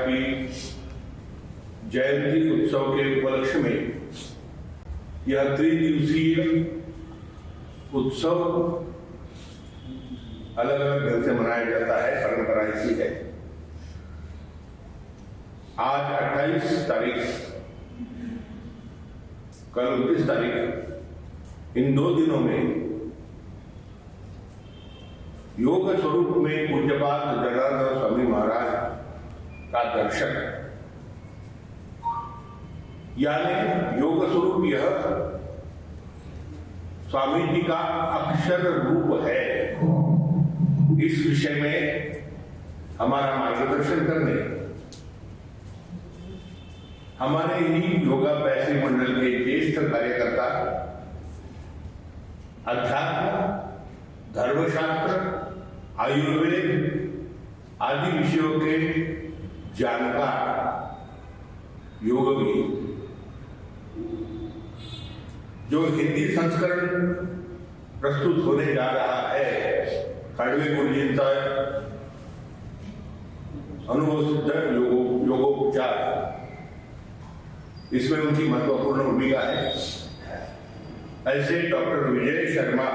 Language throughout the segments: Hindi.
की जयंती उत्सव के उपलक्ष्य में यह त्रिदिवसीय उत्सव अलग अलग ढंग से मनाया जाता है। परंपरा ऐसी है। आज 28 तारीख, कल 29 तारीख, इन 2 दिनों में योग स्वरूप में पूज्यपाद जनार्दन स्वामी महाराज का दर्शन, यानी योग स्वरूप यह स्वामी जी का अक्षर रूप है। इस विषय में हमारा मार्गदर्शन करने हमारे ही योगाभ्यासी मंडल के ज्येष्ठ कार्यकर्ता, अध्यात्म, धर्मशास्त्र, आयुर्वेद आदि विषयों के जानकार योगी, जो हिंदी संस्करण प्रस्तुत होने जा रहा है, खड़वे गुरुजी का अनुभव सिद्ध योगोपचार, इसमें उनकी महत्वपूर्ण भूमिका है। ऐसे डॉक्टर विजय शर्मा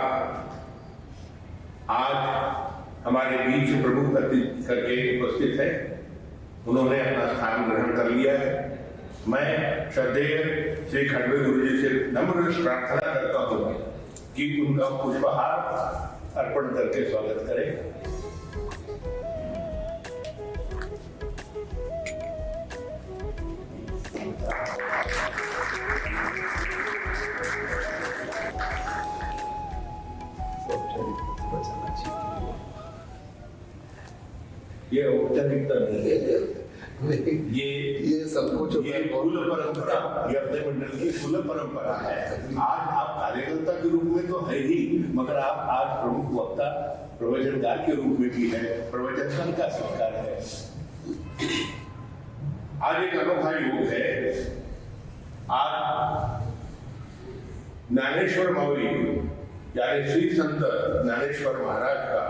आज हमारे बीच प्रमुख अतिथि करके उपस्थित है। उन्होंने अपना स्थान ग्रहण कर लिया है। मैं श्रद्धेय श्री खड़वे गुरुजी से नम्र प्रार्थना करता हूँ कि उनका पुष्पहार अर्पण करके स्वागत करें। ये औपचारिकता नहीं है, ये सब कुछ कुल परंपरा, ये अपने मंडल की कुल परंपरा है। आज आप कार्यकर्ता के रूप में तो है ही, मगर आप आज प्रमुख वक्ता, प्रवचनकार के रूप में भी है। प्रवचनकार का सत्कार है। आज एक अनोखा योग है। आज ज्ञानेश्वर मौली यानी श्री संत ज्ञानेश्वर महाराज का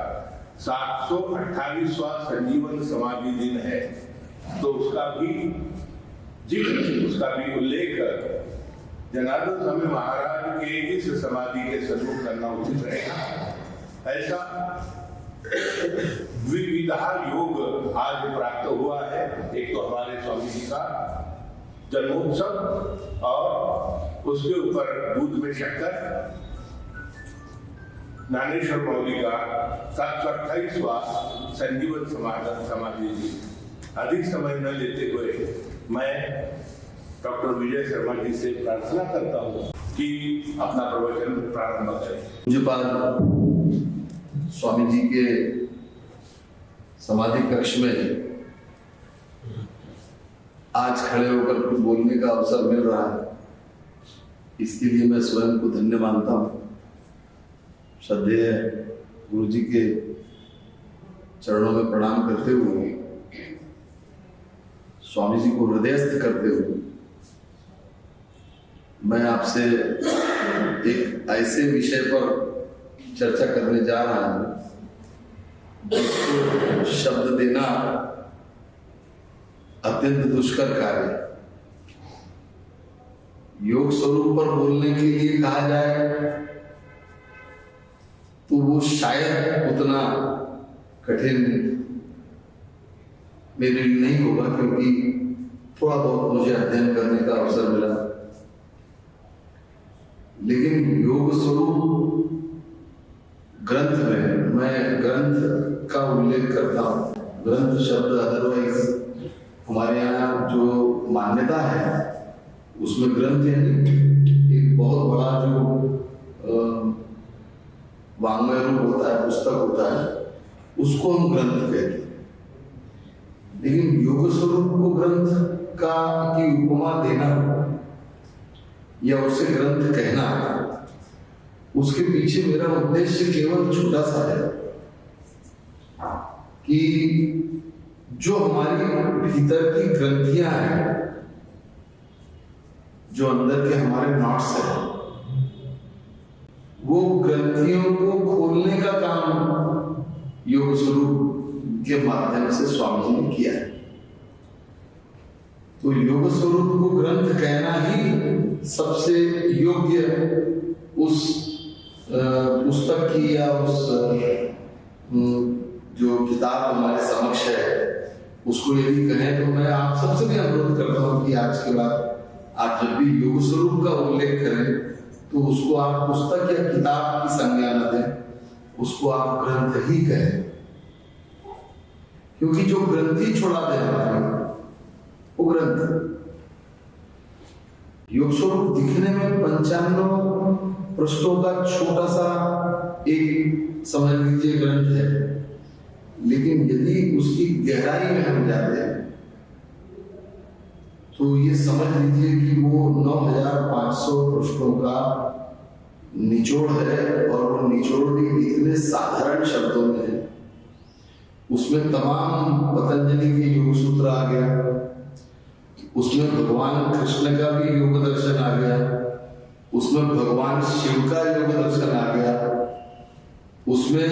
728वां संजीवन समाधि दिन है। तो उसका भी जिक्र, उसका भी उल्लेख जनार्दन स्वामी महाराज के इस समाधि के सन्मुख करना उचित रहेगा। ऐसा विविधा योग आज प्राप्त हुआ है। एक तो हमारे स्वामी जी का जन्मोत्सव और उसके ऊपर दूध में शक्कर, ज्ञानेश्वर मौली का 728वां संजीवन समाधि दिन। अधिक समय न लेते हुए मैं डॉक्टर विजय शर्मा जी से प्रार्थना करता हूँ कि अपना प्रवचन प्रारंभ करें। पूज्यपाद स्वामी जी के समाधि कक्ष में आज खड़े होकर कुछ बोलने का अवसर मिल रहा है, इसके लिए मैं स्वयं को धन्य मानता हूँ। श्रद्धेय गुरु जी के चरणों में प्रणाम करते हुए, स्वामी जी को हृदयस्थ करते हुए, मैं आपसे एक ऐसे विषय पर चर्चा करने जा रहा हूं जिसको शब्द देना अत्यंत दुष्कर कार्य। योग स्वरूप पर बोलने के लिए कहा जाए तो वो शायद उतना कठिन मेरे लिए नहीं होगा, क्योंकि थोड़ा बहुत मुझे अध्ययन करने का अवसर मिला। लेकिन योग स्वरूप ग्रंथ में, मैं ग्रंथ का उल्लेख करता हूँ। ग्रंथ शब्द अदरवाइज हमारे यहाँ जो मान्यता है उसमें ग्रंथ यानी एक बहुत बड़ा जो वाङ्मय रूप होता है, पुस्तक होता है, उसको हम ग्रंथ कहते हैं। लेकिन योग स्वरूप को ग्रंथ का की उपमा देना या उसे ग्रंथ कहना, उसके पीछे मेरा उद्देश्य केवल छोटा सा है कि जो हमारी भीतर की ग्रंथियां हैं, जो अंदर के हमारे नॉट्स हैं, वो ग्रंथियों को खोलने का काम योग स्वरूप के माध्यम से स्वामी जी ने किया है। तो योग स्वरूप को ग्रंथ कहना ही सबसे योग्य उस पुस्तक की या उस जो किताब हमारे समक्ष है उसको यदि कहें, तो मैं आप सबसे भी अनुरोध करता हूँ कि आज के बाद आप जब भी योग स्वरूप का उल्लेख करें तो उसको आप पुस्तक या किताब की संज्ञा न दें, उसको आप ग्रंथ ही कहें। क्योंकि जो ग्रंथि छोड़ा दे हमारे वो ग्रंथ। योग स्वरूप दिखने में 95 पृष्ठों का छोटा सा एक समझ लीजिए ग्रंथ है, लेकिन यदि उसकी गहराई में हम जाते हैं तो ये समझ लीजिए कि वो 9500 पृष्ठों का निचोड़ है, और वो निचोड़ भी इतने साधारण शब्दों में है। उसमें तमाम पतंजलि के योग सूत्र आ गया, उसमें भगवान कृष्ण का भी योग दर्शन आ गया, उसमें भगवान शिव का योग दर्शन आ गया, उसमें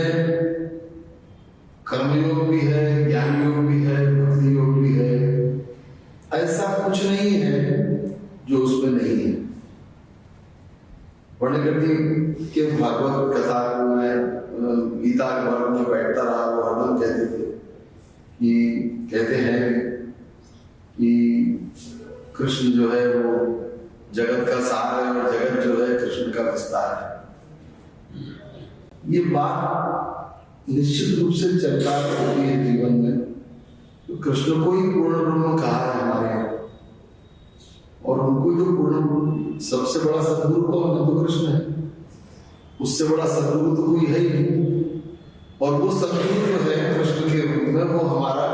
कर्मयोग भी है, ज्ञान योग भी है, भक्ति योग भी है। ऐसा कुछ नहीं है जो उसमें नहीं है। वर्णकृति के भागवत कथा को मैं गीता के वर्ग में बैठता रहा, वो हरदम कहते थे कि कहते हैं कि कृष्ण जो है वो जगत का सार है और जगत जो है कृष्ण का विस्तार है। ये बात निश्चित रूप से चर्चा होती है जीवन में। तो कृष्ण को ही पूर्ण ब्रह्म कहा है हमारे यहाँ, और उनको जो पूर्ण सबसे बड़ा सदगुरु कौन है? तो कृष्ण है। उससे बड़ा सदगुरु तो कोई है ही नहीं। और वो सदगुरु जो है कृष्ण के रूप में, वो हमारा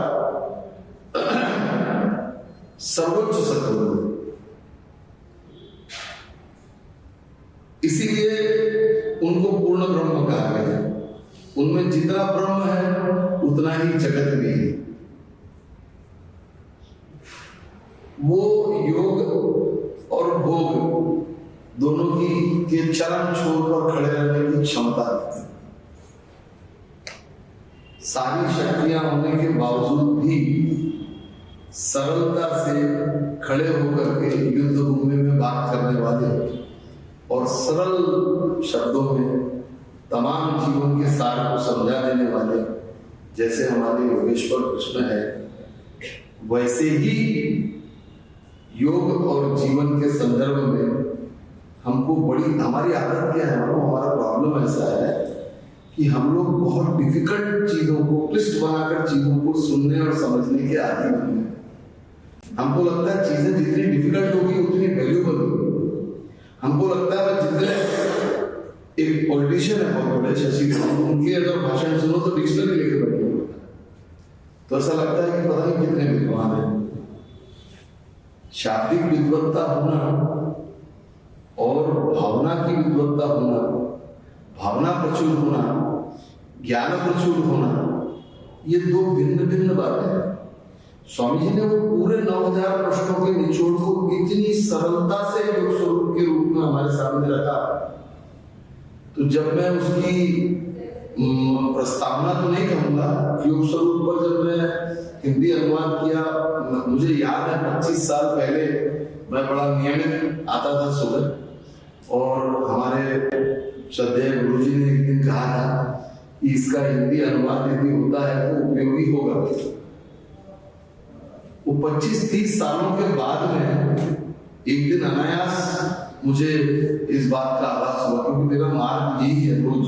सर्वोच्च सदगुरु है। इसीलिए उनको पूर्ण ब्रह्म कहा गया है। उनमें जितना ब्रह्म है उतना ही जगत भी है। वो योग और भोग दोनों की के चरम छोर पर खड़े रहने की क्षमता है। सारी शक्तियां होने के बावजूद भी सरलता से खड़े होकर के युद्ध भूमि में बात करने वाले और सरल शब्दों में तमाम जीवन के सार को समझा देने वाले जैसे हमारे योगेश्वर कृष्ण है, वैसे ही योग और जीवन के संदर्भ में हमको बड़ी, हमारी आदत क्या है, हमारा प्रॉब्लम ऐसा है कि हम लोग बहुत डिफिकल्ट चीजों को, क्लिष्ट बनाकर चीजों को सुनने और समझने के आदी बन गए। हमको लगता है चीजें जितनी डिफिकल्ट होगी उतनी वैल्यूबल होगी। हमको लगता है जितने, एक पॉलिटिशियन है बहुत बड़े, शशि कपूर, उनके अगर भाषण सुनो तो डिक्शनरी लेके बैठे तो ऐसा लगता है कि पता नहीं कितने विद्वान हैं। शाब्दिक विद्वत्ता होना और भावना की विद्वत्ता होना, भावना प्रचुर होना, ज्ञान प्रचुर होना, ये दो भिन्न भिन्न बातें हैं। स्वामी जी ने वो पूरे 9000 प्रश्नों के निचोड़ को इतनी सरलता से योग स्वरूप के रूप में हमारे सामने रखा। तो जब मैं उसकी प्रस्तावना तो नहीं कहूंगा, योग स्वरूप पर जब मैं हिंदी अनुवाद किया, मुझे याद है 25 साल पहले मैं बड़ा नियमित आता था सुबह, और हमारे श्रद्धेय गुरु जी ने एक दिन कहा था कि इसका हिंदी अनुवाद यदि होता है तो उपयोगी होगा। वो 25-30 सालों के बाद में एक दिन अनायास मुझे इस बात का आभास हुआ, क्योंकि मेरा मार्ग यही है रोज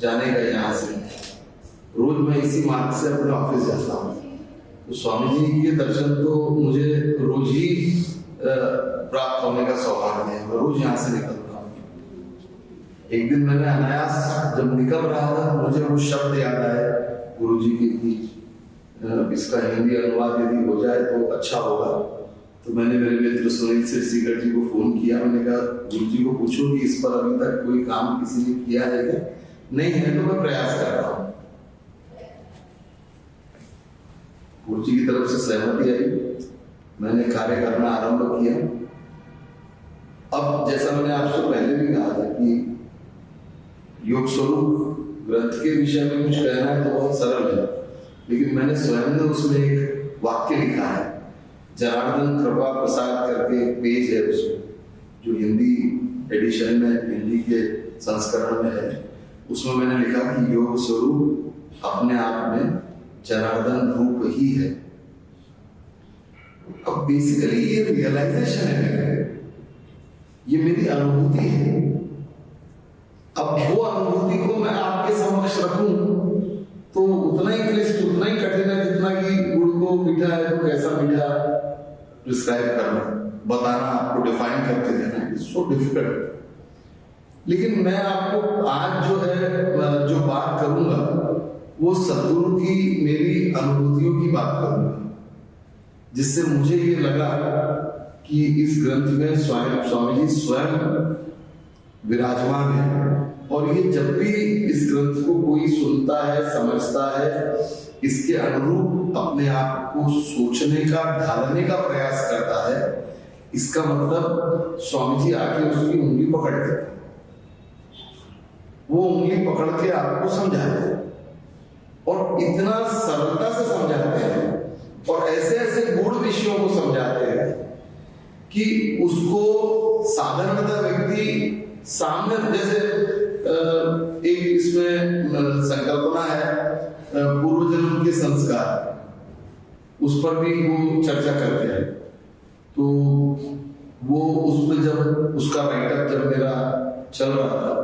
जाने का। यहाँ से रोज मैं इसी मार्ग से अपने ऑफिस जाता हूँ। तो स्वामी जी के दर्शन तो मुझे रोज ही प्राप्त होने का सौभाग्य है। मैं रोज यहाँ से निकलता हूँ। एक दिन मैंने अनायास जब निकल रहा था, मुझे वो शब्द याद आया गुरु जी के कि इसका हिंदी अनुवाद यदि हो जाए तो अच्छा होगा। तो मैंने मेरे मित्र सुनील सिरसीकर जी को फोन किया। मैंने कहा गुरु जी को पूछो कि इस पर अभी तक कोई काम किसी ने किया है क्या? नहीं है तो मैं प्रयास कर रहा हूँ। गुरु जी की तरफ से सहमति आई, मैंने कार्य करना आरंभ किया। अब जैसा मैंने आपसे पहले भी कहा था कि योग स्वरूप ग्रंथ के विषय में कुछ कहना है तो बहुत सरल है, लेकिन मैंने स्वयं ने उसमें एक वाक्य लिखा है, जनार्दन कृपा प्रसाद करके एक पेज है उसमें, जो हिंदी एडिशन में, हिंदी के संस्करण में है, उसमें मैंने लिखा कि योग स्वरूप अपने आप में जनार्दन रूप ही है। अब बेसिकली ये रियलाइजेशन है, ये मेरी अनुभूति है। अब वो अनुभूति को मैं आपके समक्ष रखूं तो उतना ही क्लिष्ट, उतना ही कठिन है जितना कि गुड़ को मीठा है तो कैसा मीठा डिस्क्राइब करना, बताना, आपको डिफाइन करके देना, इट्स सो डिफिकल्ट। लेकिन मैं आपको आज जो है जो बात करूंगा वो सद्गुरु की मेरी अनुभूतियों की बात करूंगा, जिससे मुझे ये लगा कि इस ग्रंथ में स्वयं स्वामी जी स्वयं विराजमान है। और ये जब भी इस ग्रंथ को कोई सुनता है, समझता है, इसके अनुरूप अपने आप को सोचने का, ढालने का प्रयास करता है, इसका मतलब स्वामी जी आके उसकी उंगली पकड़ते हैं, वो उंगली पकड़ के आपको समझाते हैं और इतना सरलता से समझाते हैं और ऐसे ऐसे गूढ़ विषयों को समझाते हैं कि उसको साधारणतः व्यक्ति सामने, जैसे एक इसमें संकल्पना है पूर्व जन्म के संस्कार, उस पर भी वो चर्चा करते हैं। तो वो उसमें जब उसका राइटअप जब मेरा चल रहा था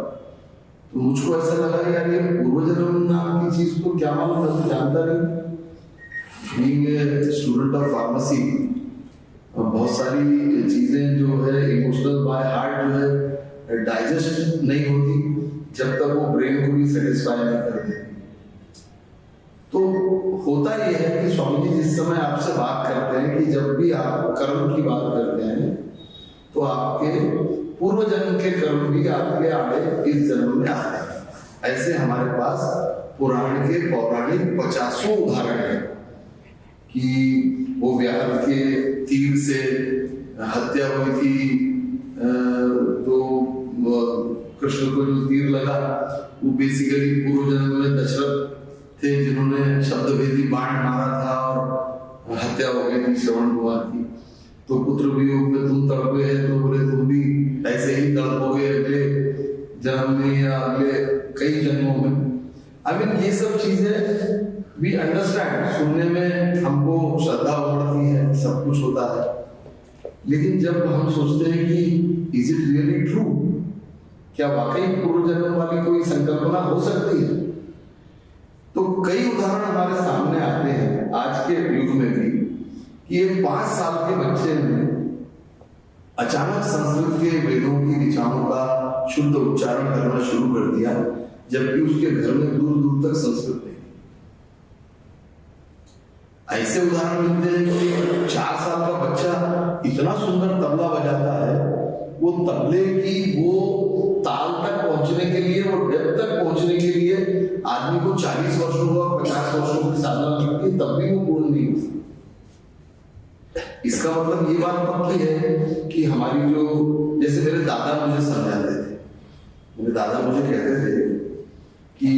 तो मुझको ऐसा लगा यार ये पूर्व जन्म नाम की चीज को क्या मालूम, मैं जानता नहीं। Being a student of pharmacy, बहुत सारी चीजें जो है इमोशनल बाय हार्ट जो है डाइजेस्ट नहीं होती जब तक वो ब्रेन को भी सेटिस्फाई नहीं करते। तो होता यह है कि स्वामी जी जिस समय आपसे बात करते हैं कि जब भी आप कर्म की बात करते हैं तो आपके पूर्व जन्म के कर्म भी आपके आड़े इस जन्म में आते हैं। ऐसे हमारे पास पुराण के पौराणिक 50 उदाहरण है कि वो व्याध के तीर से हत्या हुई थी, तो कृष्ण को जो तीर लगा वो बेसिकली पूर्व जन्म में दशरथ थे जिन्होंने शब्द भेदी बाण मारा था और हत्या हो गई थी श्रवण कुमार की। तो पुत्र वियोग में तुम तड़पे हैं तो बोले तुम भी ऐसे ही तड़पोगे अगले जन्म में या अगले कई जन्मों में। आई मीन ये सब चीजें वी अंडरस्टैंड, सुनने में हमको श्रद्धा उमड़ती है, सब कुछ होता है। लेकिन जब हम सोचते हैं कि इज इट रियली ट्रू, क्या वाकई पूर्व जन्म वाली कोई संकल्पना हो सकती है, तो कई उदाहरण हमारे सामने आते हैं आज के युग में भी कि ये 5 साल के बच्चे ने अचानक संस्कृत के वेदों की ऋचाओं का शुद्ध उच्चारण करना शुरू कर दिया, जबकि उसके घर में दूर दूर तक संस्कृत नहीं। ऐसे उदाहरण मिलते हैं कि 4 साल का बच्चा इतना सुंदर तबला बजाता है, वो तबले की वो ताल तक पहुंचने के लिए, वो डेप्थ तक पहुंचने के लिए आदमी को 40 वर्षों को और 50 वर्षों की साधना लगती है, तब भी वो पूर्ण नहीं होती। इसका मतलब ये बात पक्की है कि हमारी जो, जैसे मेरे दादा मुझे समझाते थे, मेरे दादा मुझे कहते थे कि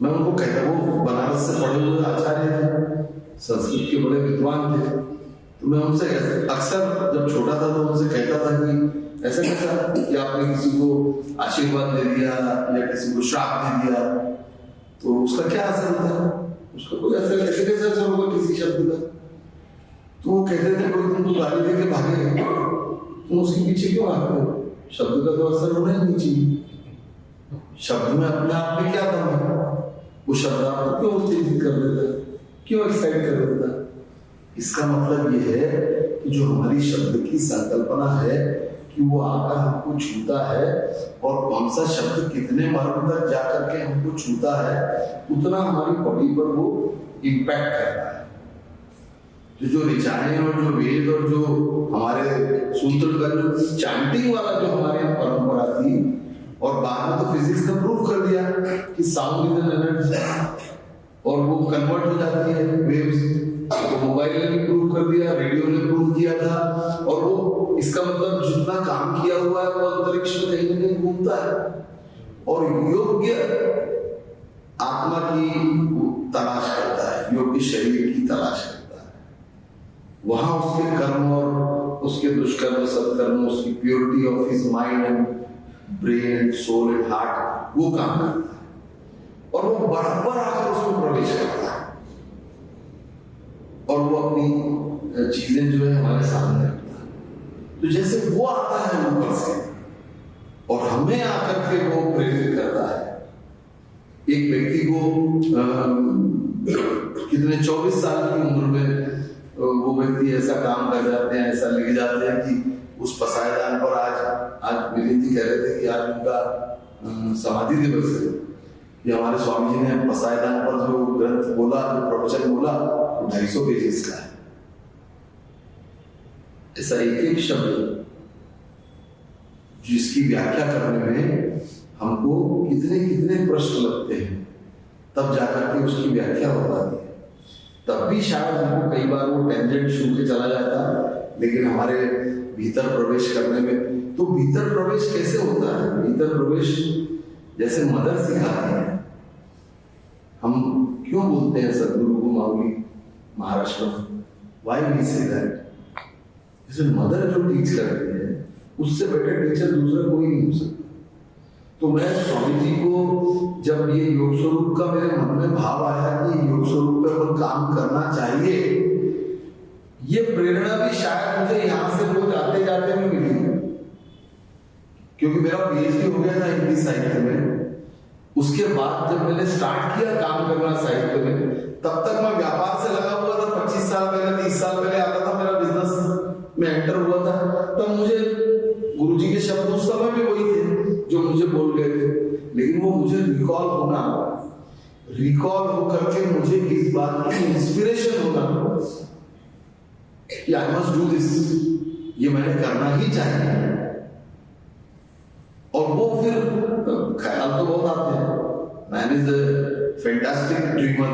मैं उनको कहता, वो बनारस से पढ़े हुए आचार्य थे, संस्कृत के बड़े विद्वान थे, तो मैं उनसे अक्सर जब छोटा था तो उनसे कहता था कि ऐसा कैसा कि आपने किसी को आशीर्वाद दे दिया या किसी को श्राप दे दिया तो उसका क्या असर होता है, उसका कोई असर कैसे असर होगा किसी शब्द का। तो वो कहते थे कोई तुम तो गाली देके भागे, तुम उसके पीछे क्यों आते हो, शब्द का तो असर होना ही नहीं चाहिए, शब्द में अपने आप में क्या दम है, वो शब्द आपको क्यों उत्तेजित कर देता है, क्यों एक्साइट कर देता है। इसका मतलब ये है कि जो हमारी शब्द की संकल्पना है कि वो आकर हमको छूता है और कौन सा शब्द कितने मर्म तक जाकर के हमको छूता है, उतना हमारी बॉडी पर वो इम्पैक्ट करता है। तो जो ऋचाएं और जो वेद और जो हमारे सूत्र का जो चैंटिंग वाला जो हमारे यहाँ परंपरा थी, और बाद में तो फिजिक्स ने प्रूव कर दिया कि साउंड इज एन एनर्जी और वो कन्वर्ट हो जाती है वेव्स, तो मोबाइल ने भी प्रूव कर दिया, रेडियो ने प्रूव किया था, और वो इसका मतलब जितना काम किया हुआ है वो अंतरिक्ष में कहीं ना कहीं घूमता है और योग्य आत्मा की तलाश करता है, योग्य शरीर की तलाश करता है। वहां उसके कर्म और उसके दुष्कर्म सत्कर्म, उसकी purity of his mind and brain and soul and heart, वो काम करता है और वो बराबर आकर उसमें प्रवेश करता है और वो अपनी चीजें जो है हमारे सामने रखता है। तो जैसे वो आता है ऊपर से और हमें आकर के वो प्रेरित करता है। एक व्यक्ति को कितने 24 साल की उम्र में वो व्यक्ति ऐसा काम कर जाते हैं, ऐसा लिख जाते हैं कि उस पसायदान पर आज मिलिंद जी कह रहे थे कि आज उनका समाधि दिवस है कि हमारे स्वामी जी ने पसायदान पर जो ग्रंथ बोला, जो प्रवचन बोला, 250 पेजेस का है। ऐसा एक एक शब्द जिसकी व्याख्या करने में हमको कितने कितने प्रश्न लगते हैं, तब जाकर के उसकी व्याख्या हो पाती है। तब भी शायद हमको कई बार वो टेंजेंट छू के चला जाता है, लेकिन हमारे भीतर प्रवेश करने में, तो भीतर प्रवेश कैसे होता है? भीतर प्रवेश जैसे मदर सिखाती है। हम क्यों बोलते हैं सदगुरु को माऊली महाराष्ट्र में? Why we say that? जैसे मदर जो टीच करती है उससे बेटर टीचर दूसरा कोई नहीं हो सकता। तो मैं स्वामी जी को जब ये योग स्वरूप का मेरे मन में भाव आया कि योग स्वरूप पे अपन काम करना चाहिए, ये प्रेरणा भी शायद मुझे यहाँ से वो जाते जाते में मिली, क्योंकि मेरा पीएचडी हो गया था हिंदी साहित्य में। उसके बाद जब मैंने स्टार्ट किया काम करना साहित्य में, तब तक मैं व्यापार से लगा हुआ था। 25 साल पहले 30 साल पहले आता था मेरा बिजनेस में एंटर हुआ था, तब मुझे गुरुजी के शब्द उस समय भी वही थे जो मुझे बोल गए थे, लेकिन वो मुझे रिकॉल होकर के मुझे इस बात की इंस्पिरेशन होना कि आई मस्ट डू दिस, ये मैंने करना ही चाहिए। और वो फिर ख्याल तो बहुत आते हैं, man is a fantastic dreamer,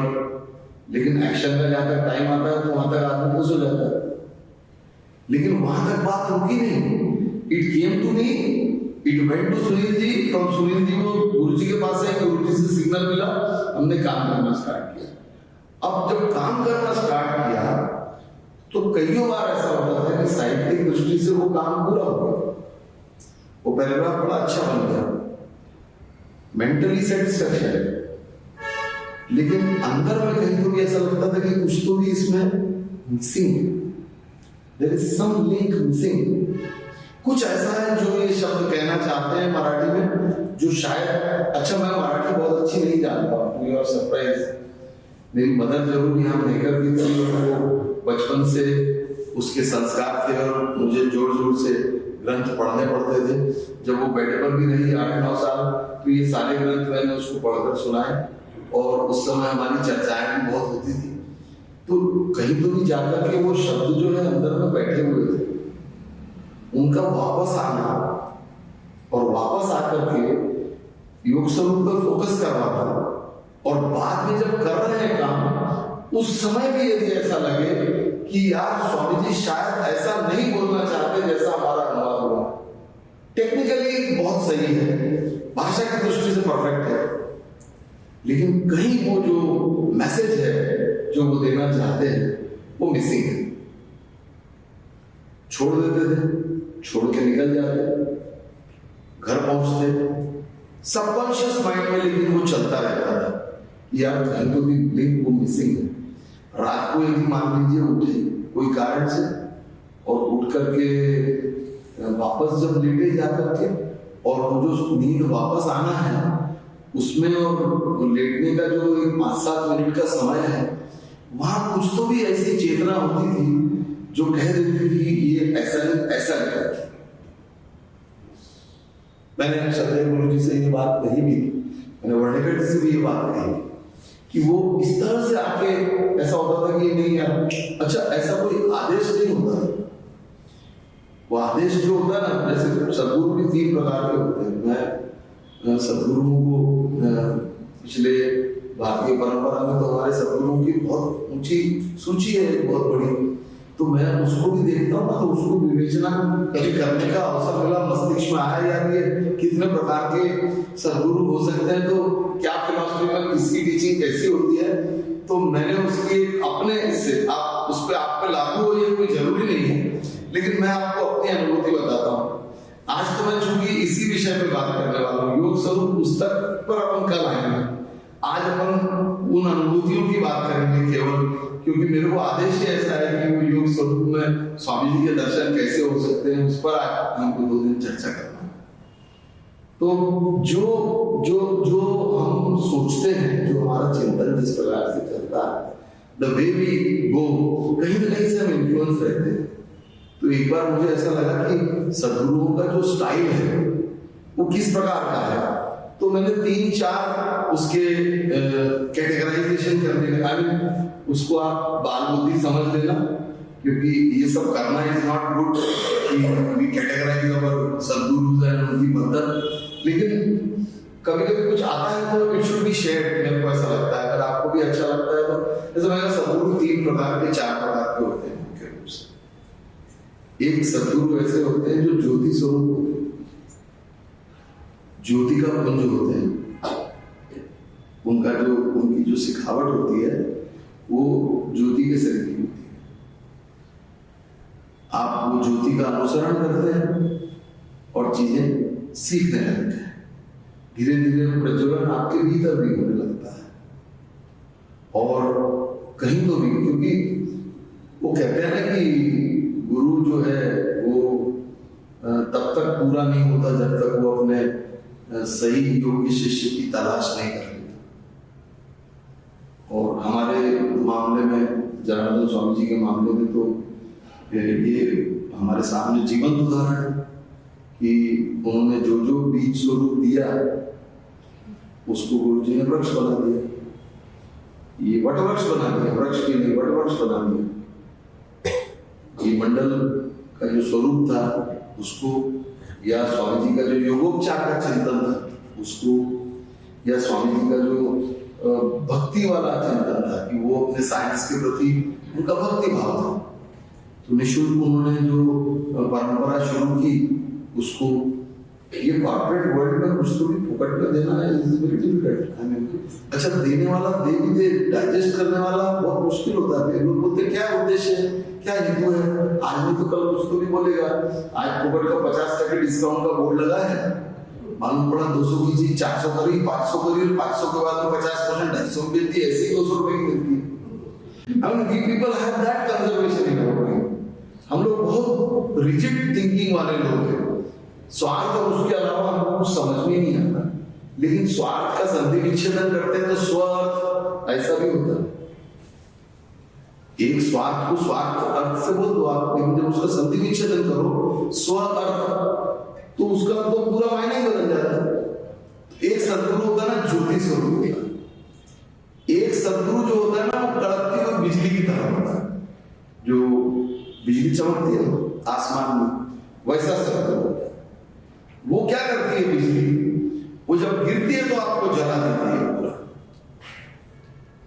लेकिन एक्शन में जाकर टाइम आता है तो वहां तक आदमी खुश हो जाता है। लेकिन वहां तक बात रुकी नहीं। It came to me, it went to Sunil ji, from Sunil ji को गुरु जी के पास है, गुरु जी से सिग्नल मिला, हमने काम करना स्टार्ट किया। अब जब काम करना स्टार्ट किया तो कई बार ऐसा होता था कि साहित्यिक दृष्टि से वो काम पूरा हो गया, वो पैराग्राफ बड़ा अच्छा बन गया, मेंटली सेटिस्फैक्शन, लेकिन अंदर में कहीं तो भी ऐसा लगता था कि कुछ तो भी इसमें missing, there is some link missing. कुछ ऐसा है जो ये शब्द कहना चाहते हैं मराठी में, जो शायद, अच्छा मैं मराठी बहुत अच्छी नहीं जानता हूँ, यू आर सरप्राइज। मेरी मदर जरूर यहाँ लेकर की थी, वो बचपन से उसके संस्कार थे और मुझे जोर जोर से ग्रंथ पढ़ने पड़ते थे। जब वो बेड पर भी रही 8-9 साल, तो ये सारे ग्रंथ मैंने उसको पढ़कर सुनाए और उस समय हमारी चर्चाएं भी बहुत होती थी। तो कहीं तो भी जाकर के वो शब्द जो है अंदर में बैठे हुए थे, उनका वापस आना और वापस आकर के योग स्वरूप पर फोकस करवाना, और बाद में जब कर रहे हैं काम, उस समय भी यदि ऐसा लगे कि यार स्वामी जी शायद ऐसा नहीं बोलना चाहते जैसा हमारा अनुवाद हुआ, टेक्निकली बहुत सही है, भाषा की दृष्टि से परफेक्ट है, लेकिन कहीं वो जो मैसेज है जो वो देना चाहते हैं वो मिसिंग है। छोड़ देते थे, छोड़ के निकल जाते, घर पहुंचते, सबकॉन्शियस माइंड में लेकिन वो चलता रहता था, यार कहीं तो भी लिंक वो मिसिंग है। रात को यदि मान लीजिए उठे कोई कारण से और उठ करके वापस जब लेटे जा करके, और वो जो नींद वापस आना है उसमें, और लेटने का जो 5-7 मिनट का समय है, वहां कुछ तो भी ऐसी चेतना होती थी जो कह देती थी ये ऐसा है। मैंने सदैव गुरु जी से ये बात कही भी, मैंने वर्णिकर जी से भी ये बात कही कि वो इस तरह से आके ऐसा होता था कि नहीं यार, अच्छा ऐसा कोई आदेश नहीं होता। वो आदेश जो होता है ना, जैसे सदगुरु भी 3 प्रकार के होते हैं। मैं सदगुरुओं को पिछले भारतीय परंपरा में तो हमारे सदगुरुओं की बहुत ऊंची सूची है, बहुत बड़ी, तो मैं उसको भी देखता हूँ ना, तो उसको विवेचना कभी करने का अवसर मिला, मस्तिष्क में आया यार ये कितने प्रकार के सदगुरु हो सकते हैं, तो क्या फिलॉसफी में किसकी टीचिंग कैसी होती है, तो मैंने उसकी अपने से आप उस पर आप पे लागू हो ये कोई जरूरी नहीं है, लेकिन मैं आपको अपनी अनुभूति बताता हूँ। आज तो मैं चूंकि इसी विषय पे बात करने वाला हूँ, योग स्वरूप पुस्तक पर अपन कल आएंगे। आज अपन उन अनुभूतियों की बात करेंगे केवल, क्योंकि मेरे को आदेश ही ऐसा है कि वो योग स्वरूप में स्वामी जी के दर्शन कैसे हो सकते हैं, उस पर आज हमको 2 दिन चर्चा करना है। तो जो जो जो हम सोचते हैं, जो हमारा चिंतन जिस प्रकार से चलता है, द वे वी गो, कहीं ना कहीं से हम इन्फ्लुएंस रहते हैं। तो एक बार मुझे ऐसा लगा कि सदगुरुओं का जो स्टाइल है वो किस प्रकार का है, तो मैंने 3-4 उसके कैटेगराइजेशन करने लगा। उसको आप बाल बुद्धि समझ लेना, क्योंकि ये सब करना इज नॉट गुड कि वी कैटेगराइज अवर सदगुरुज एंड उनकी मदद, लेकिन कभी कभी कुछ आता है तो इट शुड बी शेयर्ड। मेरे को ऐसा लगता है, अगर आपको भी अच्छा लगता है तो जैसे मैंने सदगुरु 3 प्रकार के 4 प्रकार के होते हैं मुख्य रूप से। एक सदगुरु ऐसे होते हैं जो ज्योति स्वरूप होते हैं, ज्योति का पुंज होते हैं। उनका जो उनकी जो सिखावट होती है वो ज्योति के शरीर की होती है। आप वो ज्योति का अनुसरण करते हैं और चीजें सीखने लगते हैं। धीरे धीरे प्रज्वलन आपके भीतर भी होने लगता है। और कहीं तो भी, क्योंकि वो कहते हैं ना कि गुरु जो है वो तब तक पूरा नहीं होता जब तक वो अपने सही योग्य शिष्य की तलाश नहीं कर लेता। और हमारे मामले में, जनार्दन स्वामी जी के मामले में तो ये हमारे सामने जीवंत उदाहरण है कि उन्होंने जो जो बीज स्वरूप दिया उसको गुरु जी ने वृक्ष बना दिया। ये वटवृक्ष बना दिया, वृक्ष के लिए वटवृक्ष बना दिया। ये मंडल का जो स्वरूप था उसको, या स्वामी जी का जो योगोपचार का चिंतन था उसको, या स्वामी जी का जो भक्ति वाला चिंतन था कि वो अपने साइंस के प्रति उनका भक्ति भाव था, तो निःशुल्क उन्होंने जो परंपरा शुरू की उसको, ये कॉर्पोरेट वर्ल्ड में कुछ तो भी फुकट में देना है, अच्छा देने वाला दे भी दे, डाइजेस्ट करने वाला बहुत मुश्किल होता है। लोग बोलते क्या उद्देश्य है, क्या हेतु है, आज भी तो कल कुछ तो भी बोलेगा। आज फुकट का 50% डिस्काउंट का बोर्ड लगा है, मालूम पड़ा 200 की चीज 400 करी, 500 करी, 500 के बाद में 50% 250 मिलती है, ऐसे ही 200 रुपए की मिलती है। I mean, we people have that conservation in our mind. हम लोग बहुत रिजिड थिंकिंग वाले लोग हैं। स्वार्थ और उसके अलावा हमको कुछ समझ में नहीं आता, लेकिन स्वार्थ का संधि विच्छेदन करते हैं तो स्वार्थ ऐसा भी होता है। एक स्वार्थ को स्वार्थ अर्थ से बोल दो आप, लेकिन जब उसका संधि विच्छेदन करो स्व अर्थ, तो उसका तो पूरा मायना ही बदल जाता है। एक सदगुरु होता है ना ज्योति स्वरूप का, एक सदगुरु जो होता है ना वो कड़कती हुई बिजली की तरह होता है। जो बिजली चमकती है आसमान में, वैसा सदगुरु होता है। वो क्या करती है बिजली, वो जब गिरती है तो आपको जला देती है पूरा।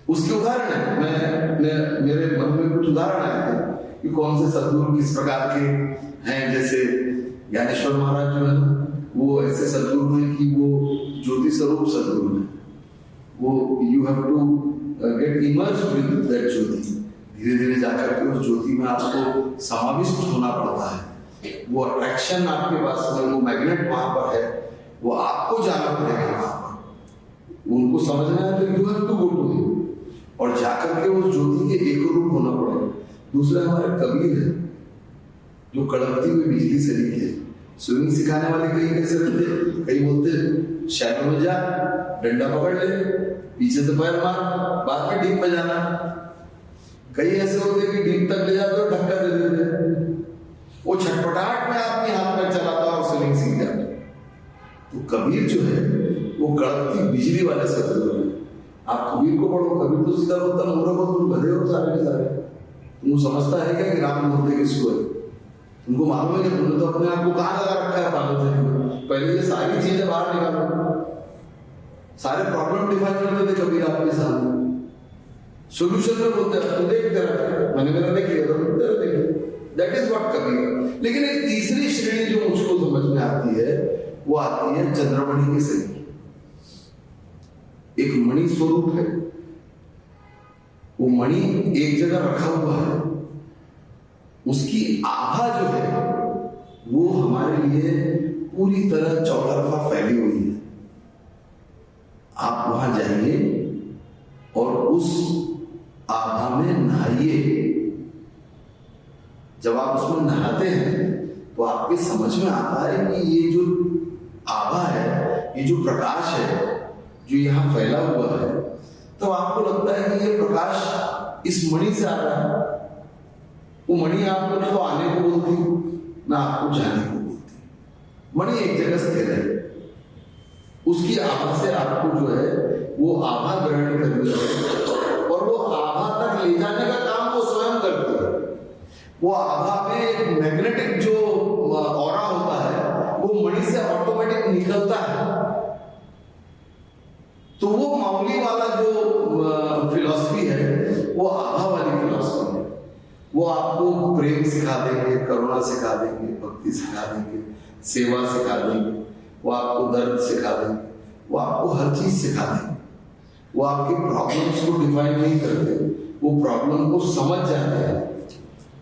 उसके उदाहरण है, मेरे मन में कुछ उदाहरण आए थे कि कौन से सदगुरु किस प्रकार के हैं। जैसे ज्ञानेश्वर महाराज जो है ना, वो ऐसे सदगुरु हैं कि वो ज्योति स्वरूप सदगुरु हैं। वो you have to get immersed with that jyoti. धीरे धीरे जाकर के उस ज्योति में आपको समाविष्ट होना पड़ता है। वो अट्रैक्शन आपके पास में, वो मैग्नेट वहां पर है, वो आपको जाना पड़ेगा वहां पर। उनको समझना है तो you have to go to him, और जाकर के उस ज्योति के एक रूप होना पड़ेगा। दूसरा हमारे कबीर है जो कड़कती हुई बिजली से लिखे। स्विमिंग सिखाने वाले कई कैसे रहते, कई बोलते शैलो में जा, डंडा पकड़ ले, पीछे से पैर मार, बाद में डीप में जाना। कई ऐसे होते कि डीप तक ले जाते और धक्का दे देते। वो छटपटाहट में आपके हाथ में चलाता और स्विमिंग सीख जाता। तो कबीर जो है वो कड़कती बिजली वाले सदगुरु है। आप कबीर को पढ़ो, कबीर तो सीधा बोलता मूर्ख हो, तुम गधे हो सारे के सारे। तुम समझता है क्या कि राम मूर्ति किसको है? तुमको मालूम है कि तुमने तो अपने आप को कहाँ लगा रखा है पागल थे। पहले ये सारी चीजें बाहर निकालो, सारे प्रॉब्लम डिफाइन करते थे कबीर आपके सामने। सोल्यूशन में बोलते हैं देख तेरा, मैंने मेरा देख लिया तो तेरा देख लिया। That is what Kabir. लेकिन एक तीसरी श्रेणी जो मुझको समझ में आती है वो आती है चंद्रमणि के शरीर। एक मणि स्वरूप है, वो मणि एक जगह रखा हुआ है, उसकी आभा जो है वो हमारे लिए पूरी तरह चौतरफा फैली हुई है। आप वहां जाइए और उस आभा में नहाइए। जब आप उसमें नहाते हैं तो आपके समझ में आता है कि ये जो आभा है, ये जो प्रकाश है जो यहाँ फैला हुआ है, तो आपको लगता है कि ये प्रकाश इस मणि से आ रहा है। वो मणि आपको ना तो आने को बोलती ना आपको जाने को बोलती। मणि एक जगह स्थिर है, उसकी आभा से आपको जो है वो आभा ग्रहण करनी है और वो आभा तक ले जाने का काम वो स्वयं करती है। वो आभा में एक मैग्नेटिक जो ऑरा होता है वो मणि से ऑटोमेटिक निकलता है। तो वो मौली वाला जो फिलॉसफी है वो आभा वाली फिलॉसफी है। वो आपको प्रेम सिखा देंगे, करुणा सिखा देंगे, भक्ति सिखा देंगे, सेवा सिखा देंगे, वो आपको दर्द सिखा देंगे, वो आपको हर चीज सिखा देंगे। वो आपके प्रॉब्लम्स को डिफाइन नहीं करते, वो प्रॉब्लम को समझ जाते हैं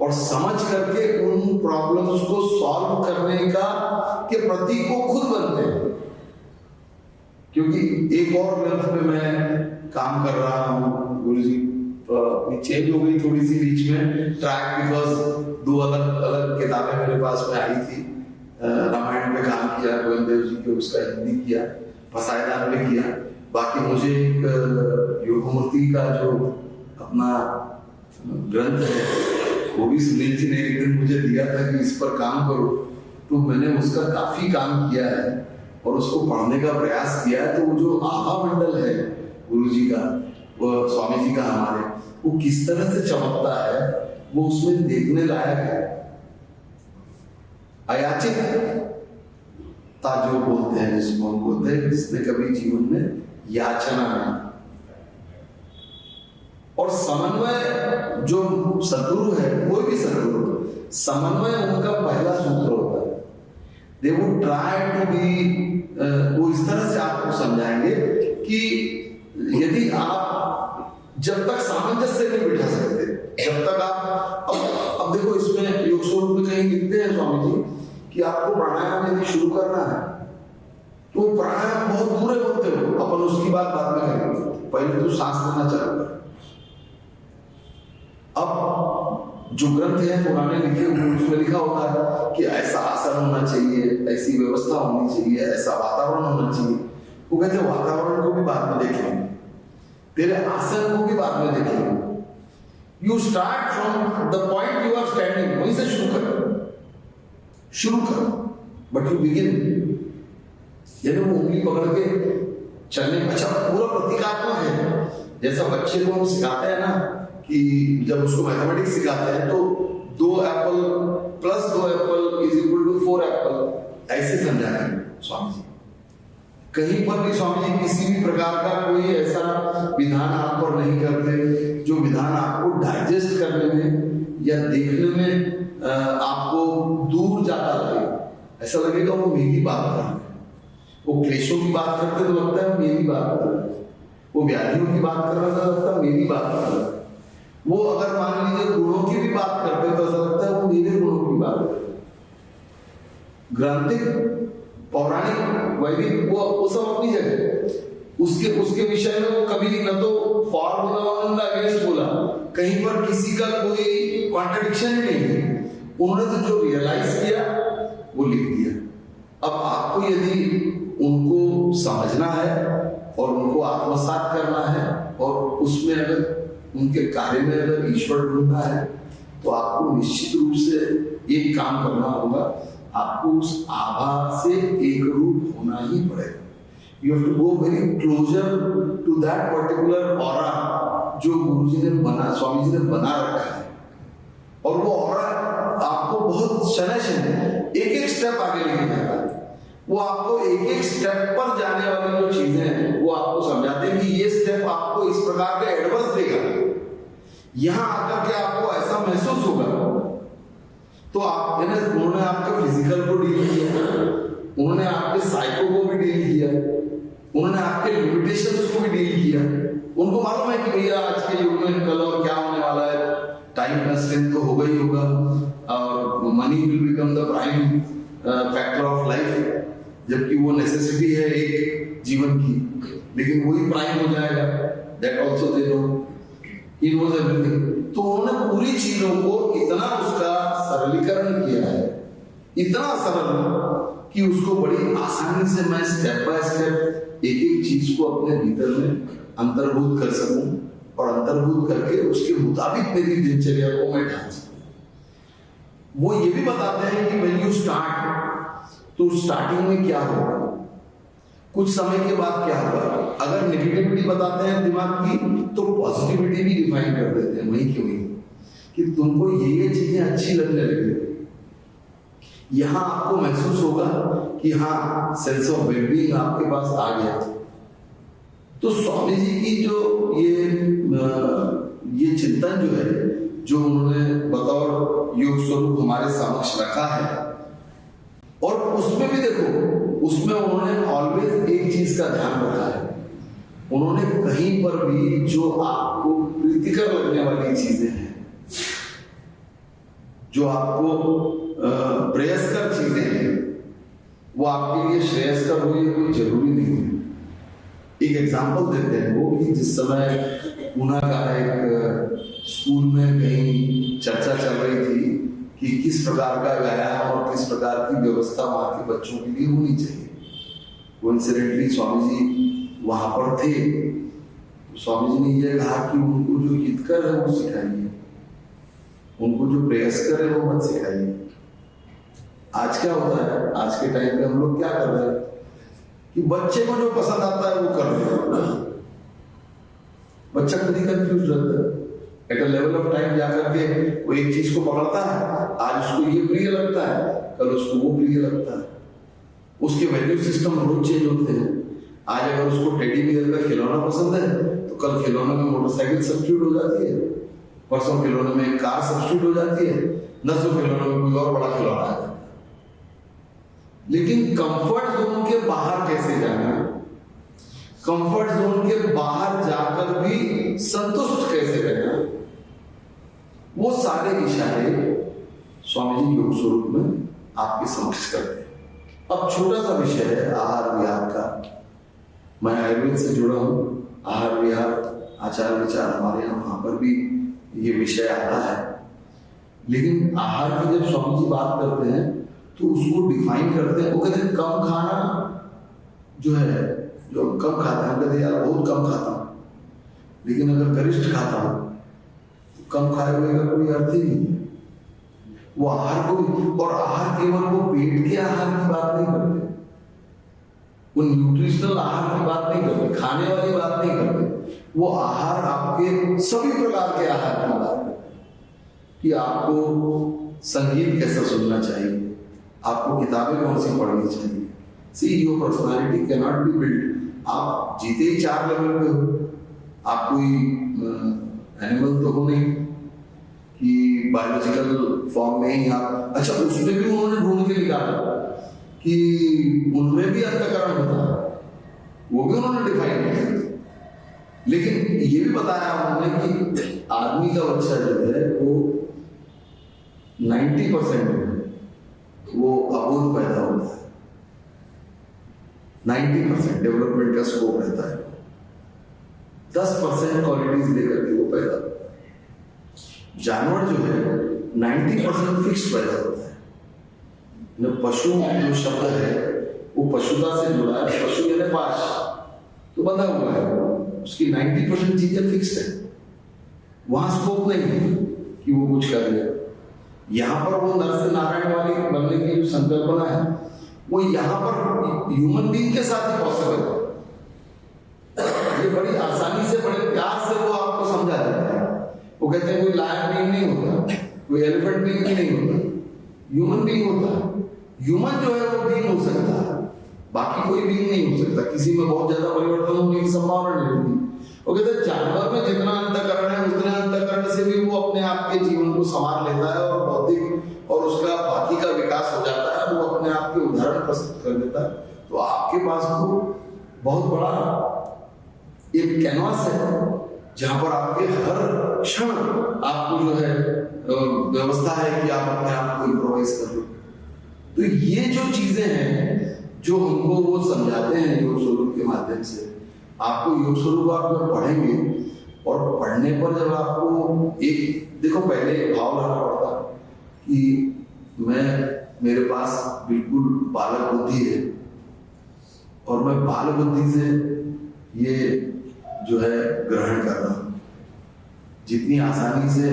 और समझ करके उन प्रॉब्लम्स को सॉल्व करने का के प्रतीक को खुद बनते हैं। क्योंकि एक और ग्रंथ में मैं काम कर रहा हूँ गुरुजी, चेंज हो गई थोड़ी सी बीच में ट्रैक, बिकॉज दो अलग अलग किताबें मेरे पास में आई थी। रामायण पे काम किया गोविंद देव जी के, उसका हिंदी किया, फसायदान में किया। बाकी मुझे एक योगमूर्ति का जो अपना ग्रंथ है वो भी सुनील जी ने एक दिन मुझे दिया था कि इस पर काम करो, तो मैंने उसका काफी काम किया है और उसको पढ़ने का प्रयास किया है। तो वो जो आभा मंडल है गुरु जी का, वो स्वामी जी का हमारे, वो किस तरह से चमकता है वो उसमें देखने लायक है। अयाचित ता जो बोलते हैं, जिसको हम बोलते हैं जिसने कभी जीवन में याचना नहीं। और समन्वय जो सद्गुरु है, कोई भी सद्गुरु, समन्वय उनका पहला सूत्र होता है। They would try to be, वो इस तरह से आपको समझाएंगे कि यदि आप जब तक सामंजस्य नहीं बिठा सकते, जब तक आप अब देखो इसमें योग स्वरूप में कहीं लिखते हैं स्वामी जी कि आपको प्राणायाम यदि शुरू करना है तो प्राणायाम बहुत दूर है बोलते हो, अपन उसकी बात बाद में करेंगे, पहले तो सांस लेना चालू कर। अब जो ग्रंथ है पुराने लिखे उसमें लिखा होता है कि ऐसा आसन होना चाहिए, ऐसी व्यवस्था होनी चाहिए, ऐसा वातावरण होना चाहिए। वो कहते हैं वातावरण को भी बाद में देखेंगे, तेरे आसन को भी बाद में देखेंगे। You start from the point you are standing, वहीं से शुरू कर, बट यू बिगिन। यानी वो उंगली पकड़ के चलने, अच्छा पूरा प्रतीकात्मक है। जैसा बच्चे को हम सिखाते हैं ना कि जब उसको मैथमेटिक्स सिखाते हैं तो 2 apple plus 2 apple is equal to 4 apple, ऐसे समझाते हैं स्वामी जी। कहीं पर भी स्वामी जी किसी भी प्रकार का कोई ऐसा विधान आप पर नहीं करते जो विधान आपको डाइजेस्ट करने में या देखने में आपको दूर जाता लगे। ऐसा लगेगा वो मेरी बात कर रहे हैं। वो क्लेशों की बात करते तो लगता है मेरी बात कर रहे हैं, वो व्याधियों की बात कर रहा था लगता है मेरी बात कर रहा है। वो अगर मान लीजिए गुणों की भी बात करते तो ऐसा लगता है वो मेरे गुणों की बात कर रहे हैं। ग्रांथिक, पौराणिक, वैदिक, वो सब अपनी जगह, उसके विषय में वो कभी न तो फॉर बोला न अगेंस्ट बोला, कहीं पर किसी का कोई कॉन्ट्रडिक्शन ही नहीं है। उन्होंने तो जो रियलाइज किया वो लिख दिया। अब आपको यदि उनको समझना है और उनको आत्मसात करना है और उसमें अगर उनके कार्य में अगर ईश्वर ढूंढना है तो आपको निश्चित रूप से एक काम करना होगा, आपको उस आभा से एक रूप होना ही पड़ेगा। You have to go very closer to that particular aura जो गुरुजी ने बना, स्वामी जी ने बना रखा है। और वो aura आपको बहुत शनय एक स्टेप आगे लेके जाता है। वो आपको एक स्टेप पर जाने वाली जो चीजें हैं वो आपको समझाते हैं कि ये स्टेप आपको इस प्रकार का एडवांस देगा, यहां आकर के आपको ऐसा महसूस होगा। तो आप उन्होंने आपके फिजिकल को डील किया, उन्होंने आपके साइको को भी डील किया, उन्होंने आपके लिमिटेशंस को भी डील किया, उनको मालूम है कि भैया आज के युग में कल और क्या होने वाला है, टाइम कंस्ट्रेंट तो होगा ही होगा, और money will become the prime factor of life, जबकि वो नेसेसिटी है एक जीवन की, लेकिन वही प्राइम हो जाएगा। That also they know, he knows everything. तो उन्होंने पूरी चीजों को इतना उसका सरलीकरण किया है, इतना सरल कि उसको बड़ी आसानी से मैं स्टेप बाय स्टेप एक एक चीज को अपने भीतर में अंतर्भूत कर सकूं, और अंतर्भूत करके उसके मुताबिक मेरी दिनचर्या को मैं ढाल सकूं। वो ये भी बताते हैं कि व्हेन यू स्टार्ट, तो स्टार्टिंग में क्या होगा, कुछ समय के बाद क्या होगा। अगर नेगेटिविटी बताते हैं दिमाग की, तो पॉजिटिविटी भी डिफाइन कर देते हैं वहीं की वहीं, कि तुमको ये चीजें अच्छी लगने लगी। यहां आपको महसूस होगा कि हाँ, सेंस ऑफ वेलबीइंग आपके पास आ गया। तो स्वामी जी की जो ये चिंतन जो है, जो उन्होंने बतौर योग स्वरूप हमारे समक्ष रखा है, और उसमें भी देखो, उसमें उन्होंने ऑलवेज एक चीज का ध्यान रखा है। उन्होंने कहीं पर भी जो आपको प्रीतिकर लगने वाली चीजें हैं, जो आपको प्रेयस्कर चीजें हैं, वो आपके लिए श्रेयस्कर हो, ये कोई जरूरी नहीं है। एक एग्जाम्पल देते हैं वो, कि जिस समय पुणे का एक स्कूल में कहीं चर्चा चल रही थी कि किस प्रकार का व्यायाम और किस प्रकार की व्यवस्था वहां के बच्चों के लिए होनी चाहिए। कोइंसिडेंटली स्वामी जी वहां पर थे। स्वामी जी ने यह कहा कि उनको जो हितकर है वो सिखाइए, उनको जो प्रेयस्कर है वो मत सिखाइए। आज क्या होता है, आज के टाइम पे हम लोग क्या कर रहे हैं कि बच्चे को जो पसंद आता है वो कर रहे हैं। बच्चा खुद ही कंफ्यूज रहता है। At a level of time जाकर के वो एक चीज को पकड़ता है, आज उसको ये प्रिय लगता है, कल उसको वो प्रिय लगता है। उसके वैल्यू सिस्टम रोज चेंज होते हैं। आज अगर उसको टेडी बियर का खिलौना पसंद है, तो कल खिलौने में मोटरसाइकिल सब्स्टिट्यूट हो जाती है, परसों खिलौने में कार सब्स्टिट्यूट हो जाती है, नसों खिलौने में कोई और बड़ा खिलौना है। लेकिन कंफर्ट जोन के बाहर कैसे जाना, कंफर्ट जोन के बाहर जाकर भी संतुष्ट कैसे रहना, वो सारे इशारे स्वामी जी योग स्वरूप में आपके समक्ष करते हैं। अब छोटा सा विषय है आहार विहार का। मैं आयुर्वेद से जुड़ा हूं। आहार विहार आचार विचार हमारे यहाँ वहां पर भी ये विषय आता है। लेकिन आहार की जब स्वामी जी बात करते हैं तो उसको डिफाइन करते हैं। वो कहते हैं कम खाना जो है, जो कम खाता है, कहते यार बहुत कम खाता हूं, लेकिन अगर गरिष्ठ खाता हूं तो कम खाए हुए का कोई अर्थ ही नहीं है। वो आहार को, और आहार केवल वो पेट के आहार की बात नहीं करते, वो न्यूट्रिशनल आहार की बात नहीं करते, खाने वाली बात नहीं करते। वो आहार आपके सभी प्रकार के आहार की बात करते हैं कि आपको संगीत कैसा सुनना चाहिए, आपको किताबें कौन सी पढ़नी चाहिए। See your personality can not be build. आप जीते ही 4 लेवल पे हो। आप कोई एनिमल तो हो नहीं कि बायोलॉजिकल फॉर्म में ही आप। अच्छा, उसमें भी उन्होंने ढूंढ के निकाला कि उनमें भी अंतःकरण होता है, वो भी उन्होंने डिफाइन किया। लेकिन ये भी बताया उन्होंने कि आदमी का बच्चा जो है वो 90% वो अबोध पैदा होता है। 90% डेवलपमेंट का स्कोप रहता है। 10% क्वालिटीज लेकर के वो पैदा होता है। जानवर जो है 90% फिक्स पैदा होता है। पशु जो शब्द है वो पशुता से जुड़ा है। पशु यानी पाश, तो बंधा हुआ है, उसकी 90% चीजें फिक्स्ड है, वहां स्कोप नहीं है कि वो कुछ कर ले। यहाँ पर वो नर से नारायण वाली बनने की जो संकल्पना है, वो यहाँ पर ह्यूमन बीइंग के साथ ही पॉसिबल है। ये बड़ी आसानी से, बड़े प्यार से वो आपको समझा देते हैं। वो कहते हैं कोई लायन बीइंग नहीं होता, कोई एलिफेंट बीइंग नहीं होता, ह्यूमन बीइंग होता है। ह्यूमन जो है वो बीइंग हो सकता है, बाकी कोई बीइंग नहीं हो सकता। किसी में बहुत ज्यादा परिवर्तन होने की संभावना नहीं होती। वो कहते हैं जानवर में जितना अंतःकरण है, उतने अंतःकरण से भी वो अपने आप के जीवन को संभाल लेता है, और बौद्धिक और उसका बाकी का विकास हो जाता है। वो अपने आप के उदाहरण प्रस्तुत कर देता है। तो आपके पास तो बहुत बड़ा एक कैनवास है जहां पर आपके हर क्षण आपको जो है व्यवस्था है कि आप अपने आप को इम्प्रोवाइज कर लो। तो ये जो चीजें हैं जो हमको वो समझाते हैं योग स्वरूप के माध्यम से, आपको योग स्वरूप आप जब पढ़ेंगे और पढ़ने पर जब आपको एक देखो पहले भाव लाना पड़ता कि मेरे पास बिल्कुल बालक बुद्धि है और मैं बाल बुद्धि से ये जो है ग्रहण कर रहा हूं। जितनी आसानी से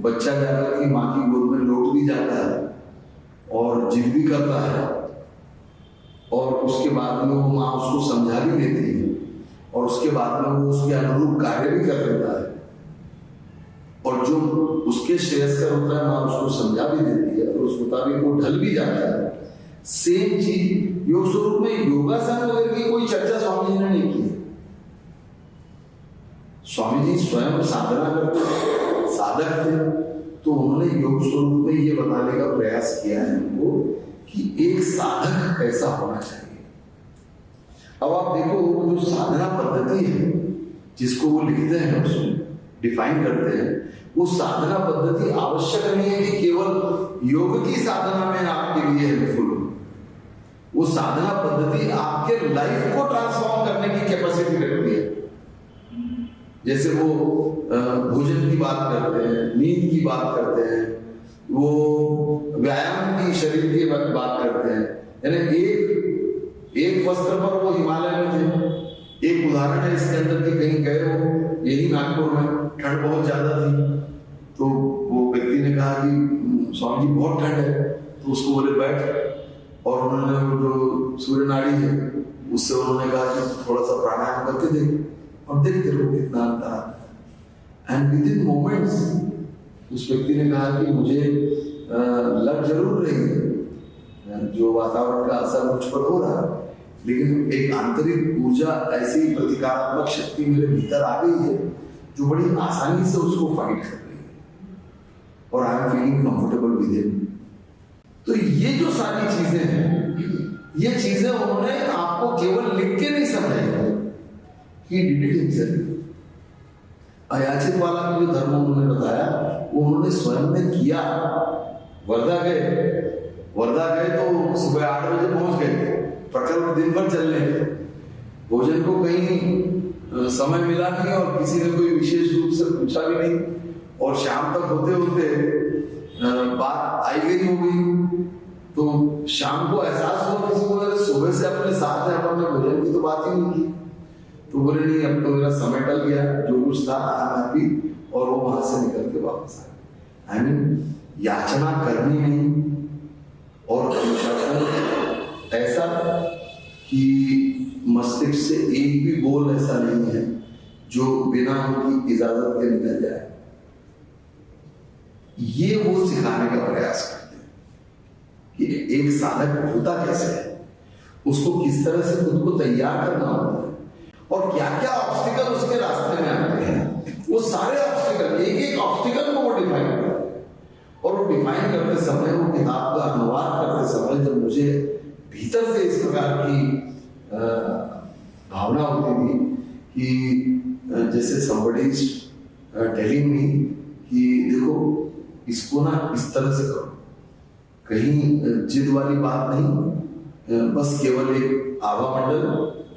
बच्चा जाकर के माँ की गोद में लौट भी जाता है और जिद भी करता है और उसके बाद में वो माँ उसको समझा भी देती है और उसके बाद में वो उसके अनुरूप कार्य भी कर देता है और जो उसके श्रेयस्कर होता है माँ उसको समझा भी देती है और उस मुताबिक वो ढल भी जाता है। सेम चीज योग स्वरूप में योगासन वगैरह की कोई चर्चा स्वामी जी ने नहीं की। स्वामी जी स्वयं साधना करते साधक थे, तो उन्होंने योग स्वरूप में ये बताने का प्रयास किया है हमको कि एक साधक कैसा होना चाहिए। अब आप देखो जो साधना पद्धति है जिसको वो लिखते हैं उसमें डिफाइन करते हैं, वो साधना पद्धति आवश्यक नहीं है कि केवल योग की साधना में आपके लिए हेल्पफुल हो। वो साधना पद्धति आपके लाइफ को ट्रांसफॉर्म करने की कैपेसिटी रखती है। जैसे वो भोजन की बात करते हैं, नींद की बात करते हैं, वो व्यायाम की शरीर की बात करते हैं। यानी एक वस्त्र पर वो हिमालय में थे। एक उदाहरण है इसके अंदर कि कहीं गए हो, यही नागपुर में ठंड बहुत ज्यादा थी, तो वो व्यक्ति ने कहा कि स्वामी जी बहुत ठंड है, तो उसको बोले बैठ, और उन्होंने वो जो सूर्य नाड़ी है उससे उन्होंने कहा कि थोड़ा सा प्राणायाम करके देख और देख तेरे को कितना अंतर आता है। एंड विद इन मोमेंट्स उस व्यक्ति ने कहा कि मुझे लग जरूर रही है जो वातावरण का असर मुझ पर हो रहा है, लेकिन एक आंतरिक ऊर्जा ऐसी प्रतिकारात्मक शक्ति मेरे भीतर आ गई है जो बड़ी आसानी से उसको फाइट कर रही है और I am feeling comfortable with it. तो ये जो सारी चीजें हैं, ये चीजें उन्होंने आपको केवल लिख के नहीं समझाई, ही डिड इट हिमसेल्फ। अयाचित वाला का जो धर्म उन्होंने बताया वो उन्होंने स्वयं ने किया। वर्धा गए तो सुबह 8 बजे पहुंच गए, प्रकल्प दिन भर चलने थे, भोजन को कहीं समय मिला नहीं और किसी ने कोई विशेष रूप से पूछा भी नहीं, और शाम तक होते होते बात आई गई हो गई। तो शाम को एहसास हुआ किसी को, सुबह से अपने साथ है अपने भोजन की तो बात ही नहीं की। तो बोले नहीं, अब तो मेरा समय टल गया, जो कुछ था आई एम हैप्पी, और वो वहां से निकल के वापस आ गए। आई मीन याचना करनी नहीं, और अनुशासन ऐसा कि मस्तिष्क से एक भी बोल ऐसा नहीं है जो बिना उनकी इजाजत के निकल जाए। ये वो सिखाने का प्रयास करते हैं कि एक साधक होता कैसे है, उसको किस तरह से खुद को तैयार करना होता है, और क्या क्या ऑब्स्टिकल उसके रास्ते में आते हैं। वो सारे ऑब्स्टिकल, एक एक ऑब्स्टिकल को वो डिफाइन करते हैं, और वो डिफाइन करते समय, वो किताब का अनुवाद करते समय जब मुझे भीतर से इस प्रकार की भावना होती थी कि जैसे somebody is telling me कि देखो इसको ना इस तरह से करो, कहीं जिद वाली बात नहीं, बस केवल एक आभा मंडल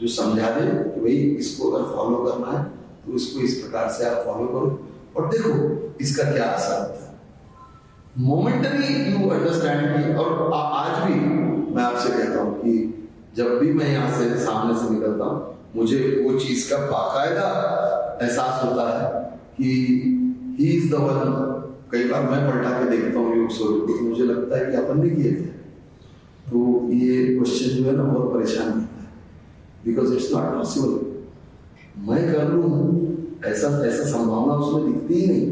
जो समझा दे कि भाई इसको अगर फॉलो करना है तो इसको इस प्रकार से आप फॉलो करो और देखो इसका क्या असर होता है। मोमेंटरी यू अंडरस्टैंड की। और आज भी मैं आपसे कहता हूं कि जब भी मैं यहाँ से सामने से निकलता हूँ, मुझे वो चीज का बाकायदा एहसास होता है कि ही इज द वन। कई बार मैं पलटा के देखता हूँ योग स्वरूप को, मुझे लगता है कि अपन ने किए थे। तो ये क्वेश्चन जो है ना बहुत परेशान करता है, बिकॉज इट्स नॉट पॉसिबल। मैं कर लूँ ऐसा संभावना उसमें दिखती ही नहीं।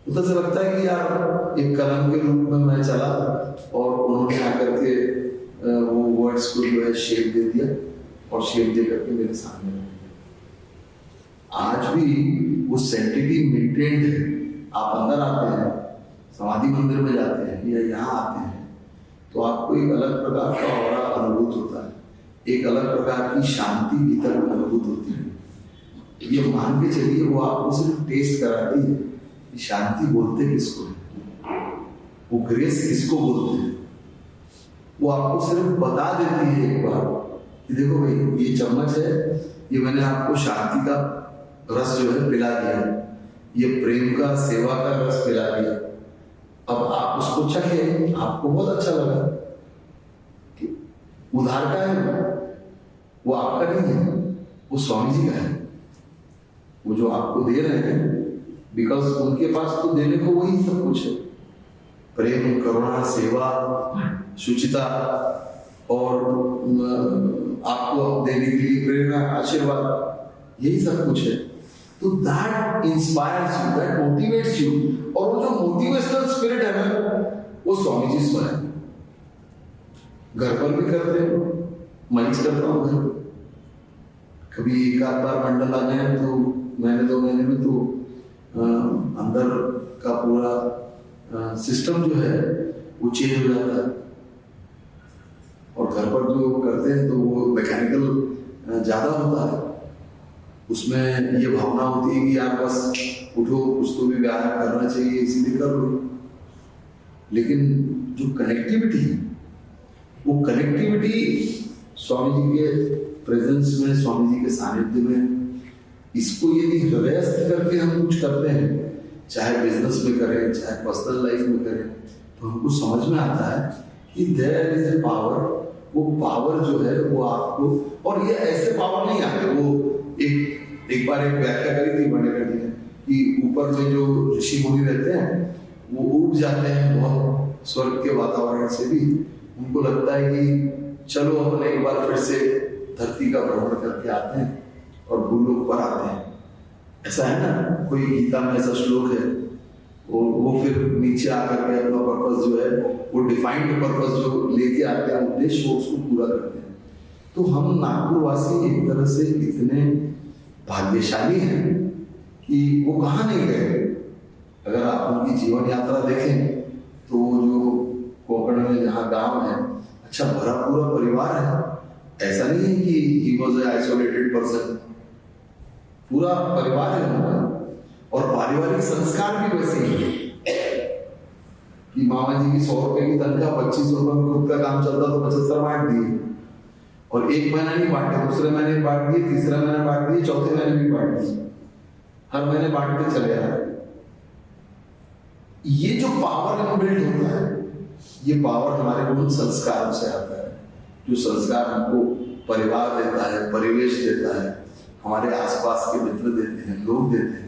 तो ऐसा लगता है कि यार एक कलम के रूप में मैं चला और उन्होंने आकर के वो वर्ड्स को जो है शेप दे दिया, और शेप दे करके मेरे सामने रख दिया। आज भी वो सेंटिटी मेंटेन्ड है। आप अंदर आते हैं, समाधि मंदिर में जाते हैं या यहाँ आते हैं, तो आपको एक अलग प्रकार का ऑरा अनुभूत होता है, एक अलग प्रकार की शांति भीतर में अनुभूत होती है। ये मान के चलिए वो आपको सिर्फ टेस्ट कराती है कि शांति बोलते किसको है, वो ग्रेस किसको बोलते हैं। वो आपको सिर्फ बता देती है एक बार कि देखो भाई ये चम्मच है, ये मैंने आपको शांति का रस जो है पिला दिया, ये प्रेम का सेवा का रस पिला दिया, अब आप उसको चखे, आपको बहुत अच्छा लगा। उधार का है वो, आपका नहीं है, वो स्वामी जी का है। वो जो आपको दे रहे हैं बिकॉज उनके पास तो देने को वही सब कुछ है, प्रेम, करुणा, सेवा, शुचिता और आपको देने के लिए प्रेरणा, आशीर्वाद, यही सब कुछ है। तो that inspires you, that motivates you. और वो जो मोटिवेशनल स्पिरिट है ना, वो स्वामी जी स्वयं घर पर भी करते हैं। मैं करता हूँ घर पर, कभी एक आध बार मंडल आ जाए तो महीने 2 महीने में तो अंदर का पूरा सिस्टम जो है वो चेंज हो जाता है। और घर पर जो करते हैं तो वो मैकेनिकल ज़्यादा होता है, उसमें ये भावना होती है कि यार बस उठो, कुछ तो भी व्यायाम करना चाहिए, इसीलिए कर लो। लेकिन जो कनेक्टिविटी है, वो कनेक्टिविटी स्वामी जी के प्रेजेंस में, स्वामी जी के सानिध्य में, इसको यदि हृदयस्थ करके हम कुछ करते हैं, चाहे बिजनेस में करें, चाहे पर्सनल लाइफ में करें, तो हमको समझ में आता है कि देयर इज ए पावर। वो पावर जो है वो आपको, और ये ऐसे पावर नहीं आते। वो एक बार एक व्याख्या करी थी मणिकर्णी ने कि ऊपर में जो ऋषि मुनि रहते हैं वो उब जाते हैं बहुत स्वर्ग के वातावरण से भी। उनको लगता है कि चलो अपने एक बार फिर से धरती का भ्रमण करके आते हैं और भूलोक पर आते हैं। ऐसा है ना, कोई गीता में ऐसा श्लोक है, वो फिर नीचे आकर के अपना पर्पस जो है, वो डिफाइंड पर्पस जो लेके आते हैं, उद्देश्य, वो उसको पूरा करते हैं। तो हम नागपुर वासी एक तरह से इतने भाग्यशाली हैं कि वो कहाँ नहीं गए। अगर आप उनकी जीवन यात्रा देखें तो जो कोंकण में जहाँ गांव है, अच्छा भरा पूरा परिवार है। ऐसा नहीं है कि he was a isolated person, पूरा परिवार है उनका। और पारिवारिक संस्कार भी वैसे ही है कि मामा जी की 100 रुपए की तनख्वाह, 25 रुपए में खुद का काम चलता तो 75 बांट दिए, और एक महीना नहीं बांटे, दूसरे महीने बांट दिए, तीसरे महीने बांट दिए, चौथे महीने भी बांट दिए, हर महीने बांटते चले आ रहे। ये जो पावर इनबिल्ट होता है, ये पावर हमारे उन संस्कारों से आता है जो संस्कार हमको परिवार देता है, परिवेश देता है, हमारे आसपास के मित्र देते हैं, लोग देते हैं।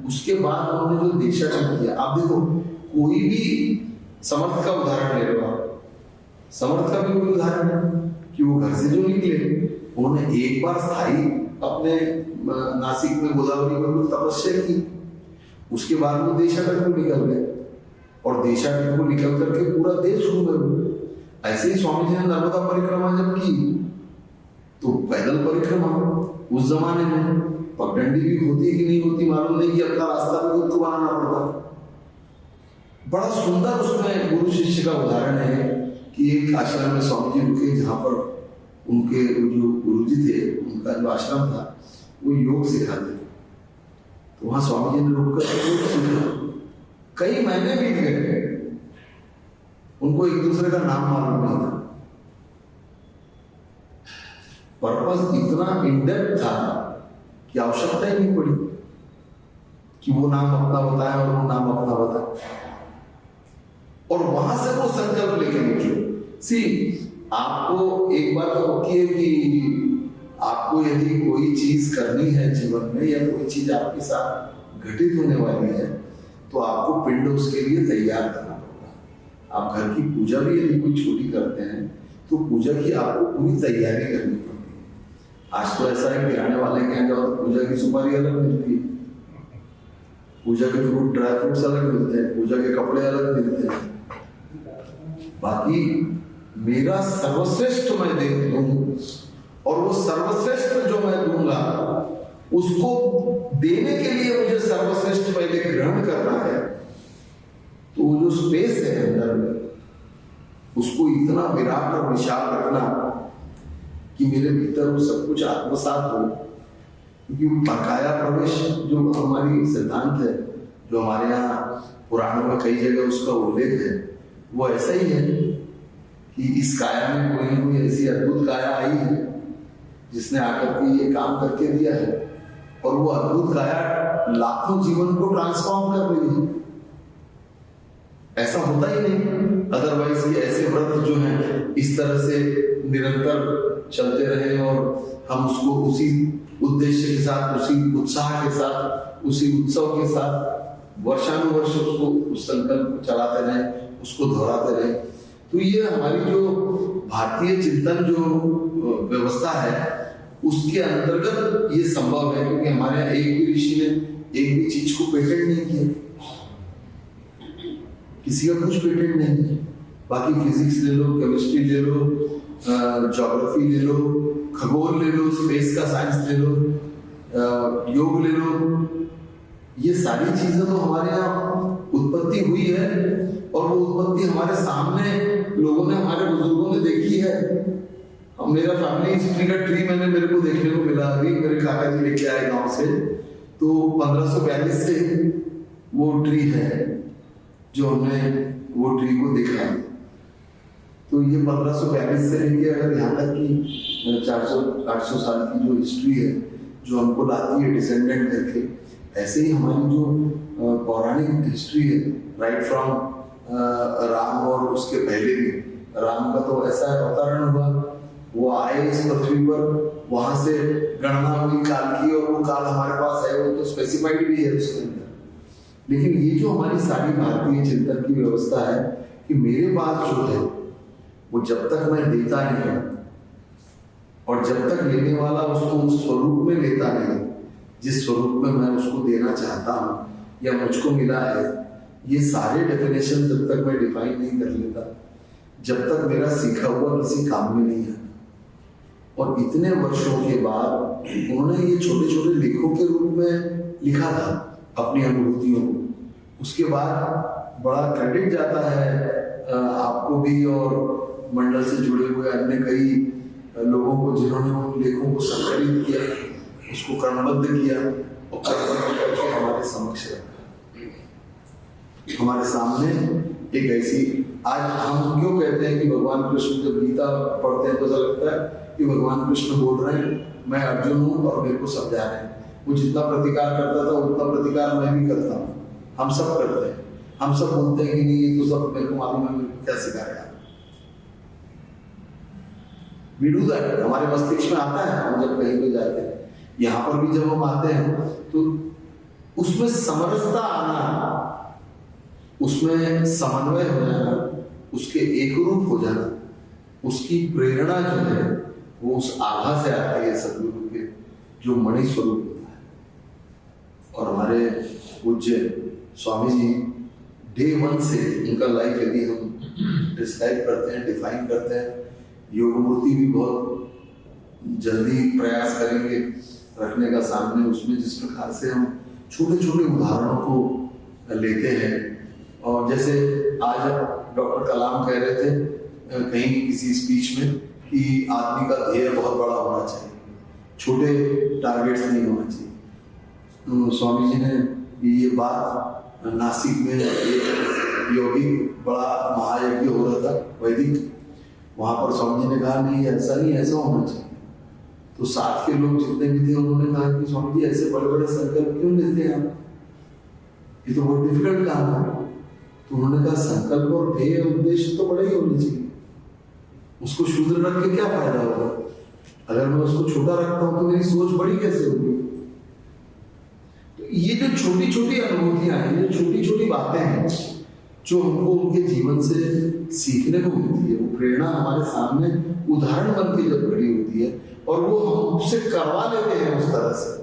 उसके बाद उन्होंने जो देशाटन किया, आप देखो कोई भी समर्थ का उदाहरण ले लो आप, समर्थ का भी कोई उदाहरण है कि वो घर से जो निकले, उन्होंने एक बार स्थायी अपने नासिक में गोदावरी में तपस्या की, उसके बाद वो देशाटन को निकल गए और देशाटन को निकल करके पूरा देश घूमे। ऐसे ही स्वामी जी ने नर्मदा परिक्रमा जब की तो पैदल परिक्रमा, उस जमाने में पगडंडी भी होती कि नहीं होती मालूम नहीं, कि अपना रास्ता भी खुद को बनाना पड़ता। बड़ा सुंदर उसमें गुरु शिष्य का उदाहरण है कि एक आश्रम में स्वामी जी रुके, जहाँ पर उनके जो गुरु जी थे, उनका जो आश्रम था वो योग सिखाते थे। तो वहां स्वामी जी ने रुककर योग सीखा, कई महीने बीत गए, उनको एक दूसरे का नाम मालूम नहीं था। पर्पस इतना इनडेप्थ था कि आवश्यकता ही नहीं पड़ी कि वो नाम अपना बताए और वो नाम अपना बताए। और वहां से वो संकल्प लेके निकले। सी, आपको एक बात तो होती है कि आपको यदि कोई चीज करनी है जीवन में, या कोई चीज आपके साथ घटित होने वाली है, तो आपको पिंड उसके लिए तैयार करना पड़ता है। आप घर की पूजा भी यदि कोई छोटी करते हैं तो पूजा की आपको पूरी तैयारी करनी पड़ती है। आज तो ऐसा है, किराने वाले के यहाँ जाओ तो पूजा की सुपारी अलग मिलती है, पूजा के फ्रूट, ड्राई फ्रूट्स अलग मिलते हैं, पूजा के कपड़े अलग मिलते हैं। बाकी मेरा सर्वश्रेष्ठ मैं दे दूं, और वो सर्वश्रेष्ठ जो मैं दूंगा उसको देने के लिए मुझे सर्वश्रेष्ठ पहले ग्रहण करना है। तो वो जो स्पेस है अंदर में, उसको इतना विराट और विशाल रखना कि मेरे भीतर वो सब कुछ आत्मसात हो, क्योंकि काया प्रवेश जो हमारी सिद्धांत है, जो हमारे यहाँ पुराणों में कई जगह उसका उल्लेख है, वो ऐसा ही है कि इस काया में कोई न कोई ऐसी अद्भुत काया आई है जिसने आकर के ये काम करके दिया है, और वो अद्भुत काया लाखों जीवन को ट्रांसफॉर्म कर रही है। ऐसा होता ही नहीं, अदरवाइज ये ऐसे व्रत जो हैं इस तरह से निरंतर चलते रहे और हम उसको उसी उद्देश्य के साथ, उसी उत्साह के साथ, उसी उत्सव के साथ वर्षानुवर्ष उसको उस संकल्प को चलाते रहे, उसको दोहराते रहे। तो ये हमारी जो भारतीय चिंतन जो व्यवस्था है उसके अंतर्गत ये संभव है, क्योंकि हमारे यहाँ एक भी ऋषि ने एक भी चीज को पेटेंट नहीं किया, किसी का कुछ पेटेंट नहीं है। बाकी फिजिक्स ले लो, केमिस्ट्री ले लो, ज्योग्राफी ले लो, खगोल ले लो, स्पेस का साइंस ले लो, योग ले लो, ये सारी चीजें तो हमारे यहाँ उत्पत्ति हुई है, और वो उत्पत्ति हमारे सामने लोगों ने, हमारे बुजुर्गों ने देखी है। अब मेरा फैमिली हिस्ट्री का ट्री मेरे को देखने को मिला, अभी मेरे काका जी लेके आए गांव से, तो 1542 से वो ट्री है जो हमने वो ट्री को देखा। तो ये 1542 से लेके अगर यहाँ तक की 400-800 साल की जो हिस्ट्री है जो हमको लाती है डिसेंडेंट करके, ऐसे ही हमारी जो पौराणिक हिस्ट्री है राइट फ्रॉम राम, और उसके पहले भी राम का तो ऐसा अवतरण हुआ, वो आए इस पृथ्वी पर, वहां से गणना हुई काल की, और वो काल हमारे पास है, वो तो स्पेसिफाइड भी है उसके अंदर। लेकिन ये जो हमारी सारी भारतीय चिंतन की व्यवस्था है कि मेरे पास जो है वो जब तक मैं देता नहीं और जब तक लेने वाला उसको उस स्वरूप में लेता नहीं जिस स्वरूप में मैं उसको देना चाहता हूँ या मुझको मिला है, ये सारे डेफिनेशन जब तक मैं डिफाइन नहीं कर लेता, जब तक मेरा सीखा हुआ किसी काम में नहीं है। और इतने वर्षों के बाद उन्होंने ये छोटे छोटे लेखों के रूप में लिखा था अपनी अनुभूतियों को, उसके बाद बड़ा क्रेडिट जाता है आपको भी और मंडल से जुड़े हुए अन्य कई लोगों को जिन्होंने उन लेखों को संकलित किया, उसको क्रमबद्ध किया और क्रमबद्ध करके हमारे समक्ष रखा। हमारे सामने एक ऐसी, आज हम क्यों कहते हैं कि भगवान कृष्ण जब गीता पढ़ते हैं तो ऐसा लगता है कि भगवान कृष्ण बोल रहे हैं मैं अर्जुन हूँ और मेरे को समझा रहे हैं। वो जितना प्रतिकार करता था उतना प्रतिकार मैं भी करता हूँ, हम सब करते हैं। हम सब बोलते हैं कि नहीं ये तो सब मेरे को मालूम है, मेरे को क्या सिखाया। We do that, हमारे मस्तिष्क में आता है हम जब कहीं पे जाते हैं, यहाँ पर भी जब हम आते हैं तो उसमें समरसता आना, उसमें समन्वय हो जाना, उसके एक रूप हो जाना, उसकी प्रेरणा जो है वो उस आभा से आती है सदगुरु के जो मणि स्वरूप होता है। और हमारे पूज्य स्वामी जी डे वन से उनका लाइफ यदि हम डिस्क्राइब करते हैं, डिफाइन करते हैं, योग मूर्ति भी बहुत जल्दी प्रयास करेंगे रखने का सामने, उसमें जिस प्रकार से हम छोटे छोटे उदाहरणों को लेते हैं। और जैसे आज डॉक्टर कलाम कह रहे थे कहीं किसी स्पीच में कि आदमी का ध्येय बहुत बड़ा होना चाहिए, छोटे टारगेट्स नहीं होना चाहिए। तो स्वामी जी ने ये बात नासिक में एक योगी बड़ा महायज्ञ हो रहा था वैदिक, वहां पर स्वामी जी ने कहा नहीं ऐसा नहीं, ऐसा होना चाहिए। तो साथ के लोग जितने भी थे उन्होंने कहा कि स्वामी जी ऐसे बड़े बड़े संकल्प क्यों लेते हैं आप, ये तो बहुत डिफिकल्ट काम है। तो उन्होंने कहा संकल्प और ध्येय उद्देश्य तो बड़े ही होने चाहिए, उसको शूद्र रख के क्या फायदा होगा। अगर मैं उसको छोटा रखता हूं तो मेरी सोच बड़ी कैसे होगी। तो ये जो छोटी छोटी अनुभूतियां हैं, ये छोटी छोटी बातें हैं जो हमको उनके जीवन से सीखने को मिलती है, वो प्रेरणा हमारे सामने उदाहरण बन के जब खड़ी होती है और वो हम उससे करवा लेते हैं उस तरह से।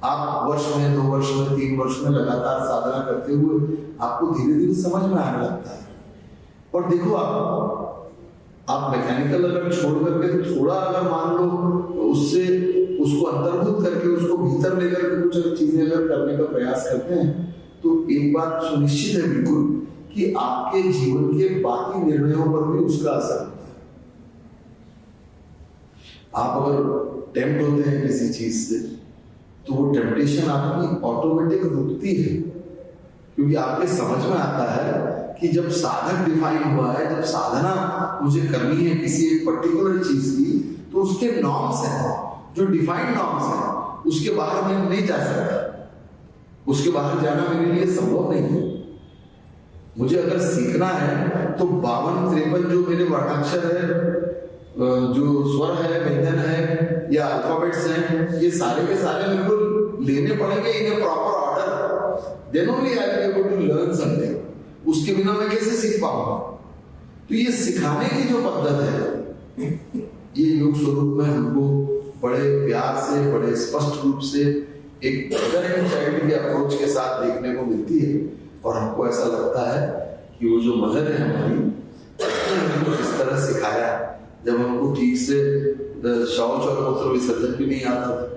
आप वर्ष में, 2 वर्ष में, 3 वर्ष में लगातार साधना करते हुए आपको धीरे धीरे समझ में आने लगता है। और देखो आप मैकेनिकल अगर छोड़ करके तो थोड़ा अगर मान लो उससे उसको अंतर्भूत करके उसको भीतर लेकर के कुछ चीजें अगर करने का प्रयास करते हैं तो एक बात सुनिश्चित है बिल्कुल कि आपके जीवन के बाकी निर्णयों पर भी उसका असर होता है। आप अगर टेम्प्ट होते हैं किसी चीज से तो वो टेम्पटेशन आपकी ऑटोमेटिक रुकती है, क्योंकि आपके समझ में आता है कि जब साधक डिफाइन हुआ है, जब साधना मुझे करनी है किसी एक पर्टिकुलर चीज की, तो उसके नॉर्म्स हैं, जो डिफाइंड नॉर्म्स हैं, उसके बाहर मैं नहीं जा सकता, उसके बाहर जाना मेरे लिए संभव नहीं है। मुझे अगर सीखना है तो 52-53 जो मेरे वर्णाक्षर है, जो स्वर है, व्यंजन है या अल्फाबेट्स हैं, ये सारे के सारे मेरे को लेने पड़ेंगे in a proper order, then only I will be able to learn something. उसके बिना मैं कैसे सीख पाऊंगा? तो ये सिखाने की जो पद्धत है, ये योग स्वरूप में हमको बड़े प्यार से, बड़े स्पष्ट रूप से एक मदर एंड चाइल्ड के अप्रोच के साथ देखने को मिलती है। और हमको ऐसा लगता है कि वो जो मदर है हमारी, उसने हमको किस तरह सिखाया, जब हमको ठीक से शौच और मूत्र विसर्जन भी नहीं आता था,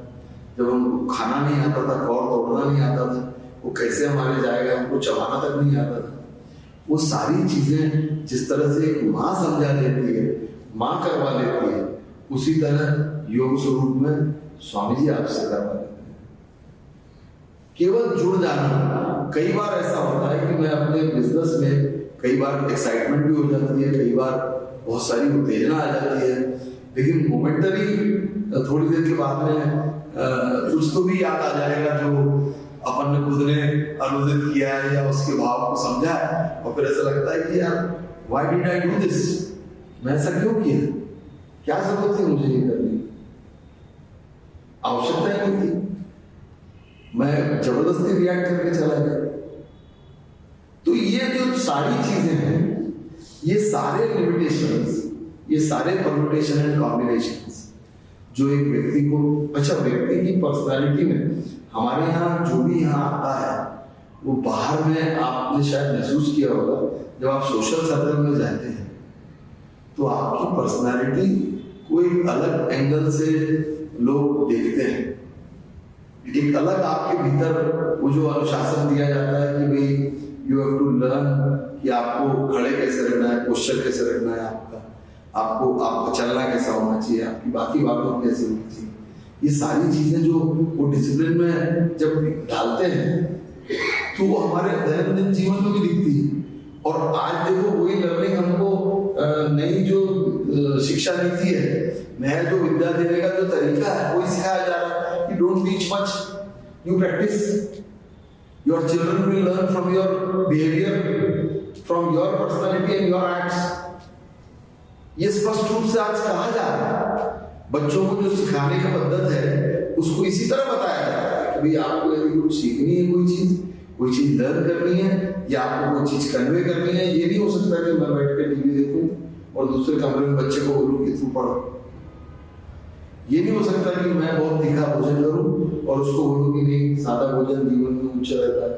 जब हमको खाना नहीं आता था, कौर तोड़ना नहीं आता था, वो कैसे हमारे जाएगा, हमको चबाना तक नहीं आता था। वो सारी चीजें जिस तरह से एक माँ समझा लेती है, माँ करवा लेती है, उसी तरह योग स्वरूप में स्वामी जी आपसे करवा लेते हैं। केवल जुड़ जाना। कई बार ऐसा होता है कि मैं अपने बिजनेस में, कई बार एक्साइटमेंट भी हो जाती है, कई बार बहुत सारी उत्तेजना आ जाती है, लेकिन मोमेंटरी थोड़ी देर के बाद में कुछ तो भी याद आ जाएगा जो अपन ने खुद ने अनुदित किया है या उसके भाव को समझा है, और फिर ऐसा लगता है कि यार why did I do this, मैं ऐसा क्यों किया, क्या जरूरत थी मुझे ये करने की, आवश्यकता ही नहीं थी, मैं जबरदस्ती रिएक्ट करके चला गया। तो ये जो सारी चीजें हैं, ये सारे लिमिटेशंस, ये सारे परम्यूटेशन एंड कॉम्बिनेशंस जो एक व्यक्ति को, अच्छा व्यक्ति की पर्सनालिटी में हमारे यहाँ जो भी यहाँ आता है, वो बाहर में आपने शायद महसूस किया होगा, जब आप सोशल सर्कल में जाते हैं तो आपकी पर्सनालिटी कोई अलग एंगल से लोग देखते हैं। एक अलग आपके भीतर वो जो अनुशासन दिया जाता है कि भाई यू हैव टू लर्न कि आपको खड़े कैसे रहना है, पोस्चर कैसे रखना है, आपको चलना कैसा होना चाहिए, आपकी बाकी बातों कैसे होनी चाहिए, ये सारी चीजें जो वो डिसिप्लिन में जब डालते हैं तो वो हमारे दैनंदिन जीवन में भी दिखती है। और आज देखो वही लर्निंग हमको नई जो शिक्षा नीति है, नया जो विद्या देने का जो तरीका है, वही सिखाया जा रहा है कि don't teach much, you practice, your children will learn from your behaviour, from your personality and your acts. ये स्पष्ट रूप से आज कहा जा रहा है। बच्चों को जो सिखाने की पद्धत है उसको इसी तरह बताया जाता है कि भाई आपको यदि कुछ सीखनी है, कोई चीज लर्न करनी है या आपको कोई चीज कन्वे करनी है, ये नहीं हो सकता कि मैं बैठ के टीवी देखूं और दूसरे कमरे में बच्चे को बोलूं कि तू पढ़ो। ये नहीं हो सकता कि मैं बहुत तीखा भोजन करूं और उसको बोलूं कि नहीं, सादा भोजन जीवन में ऊंचा रहता है।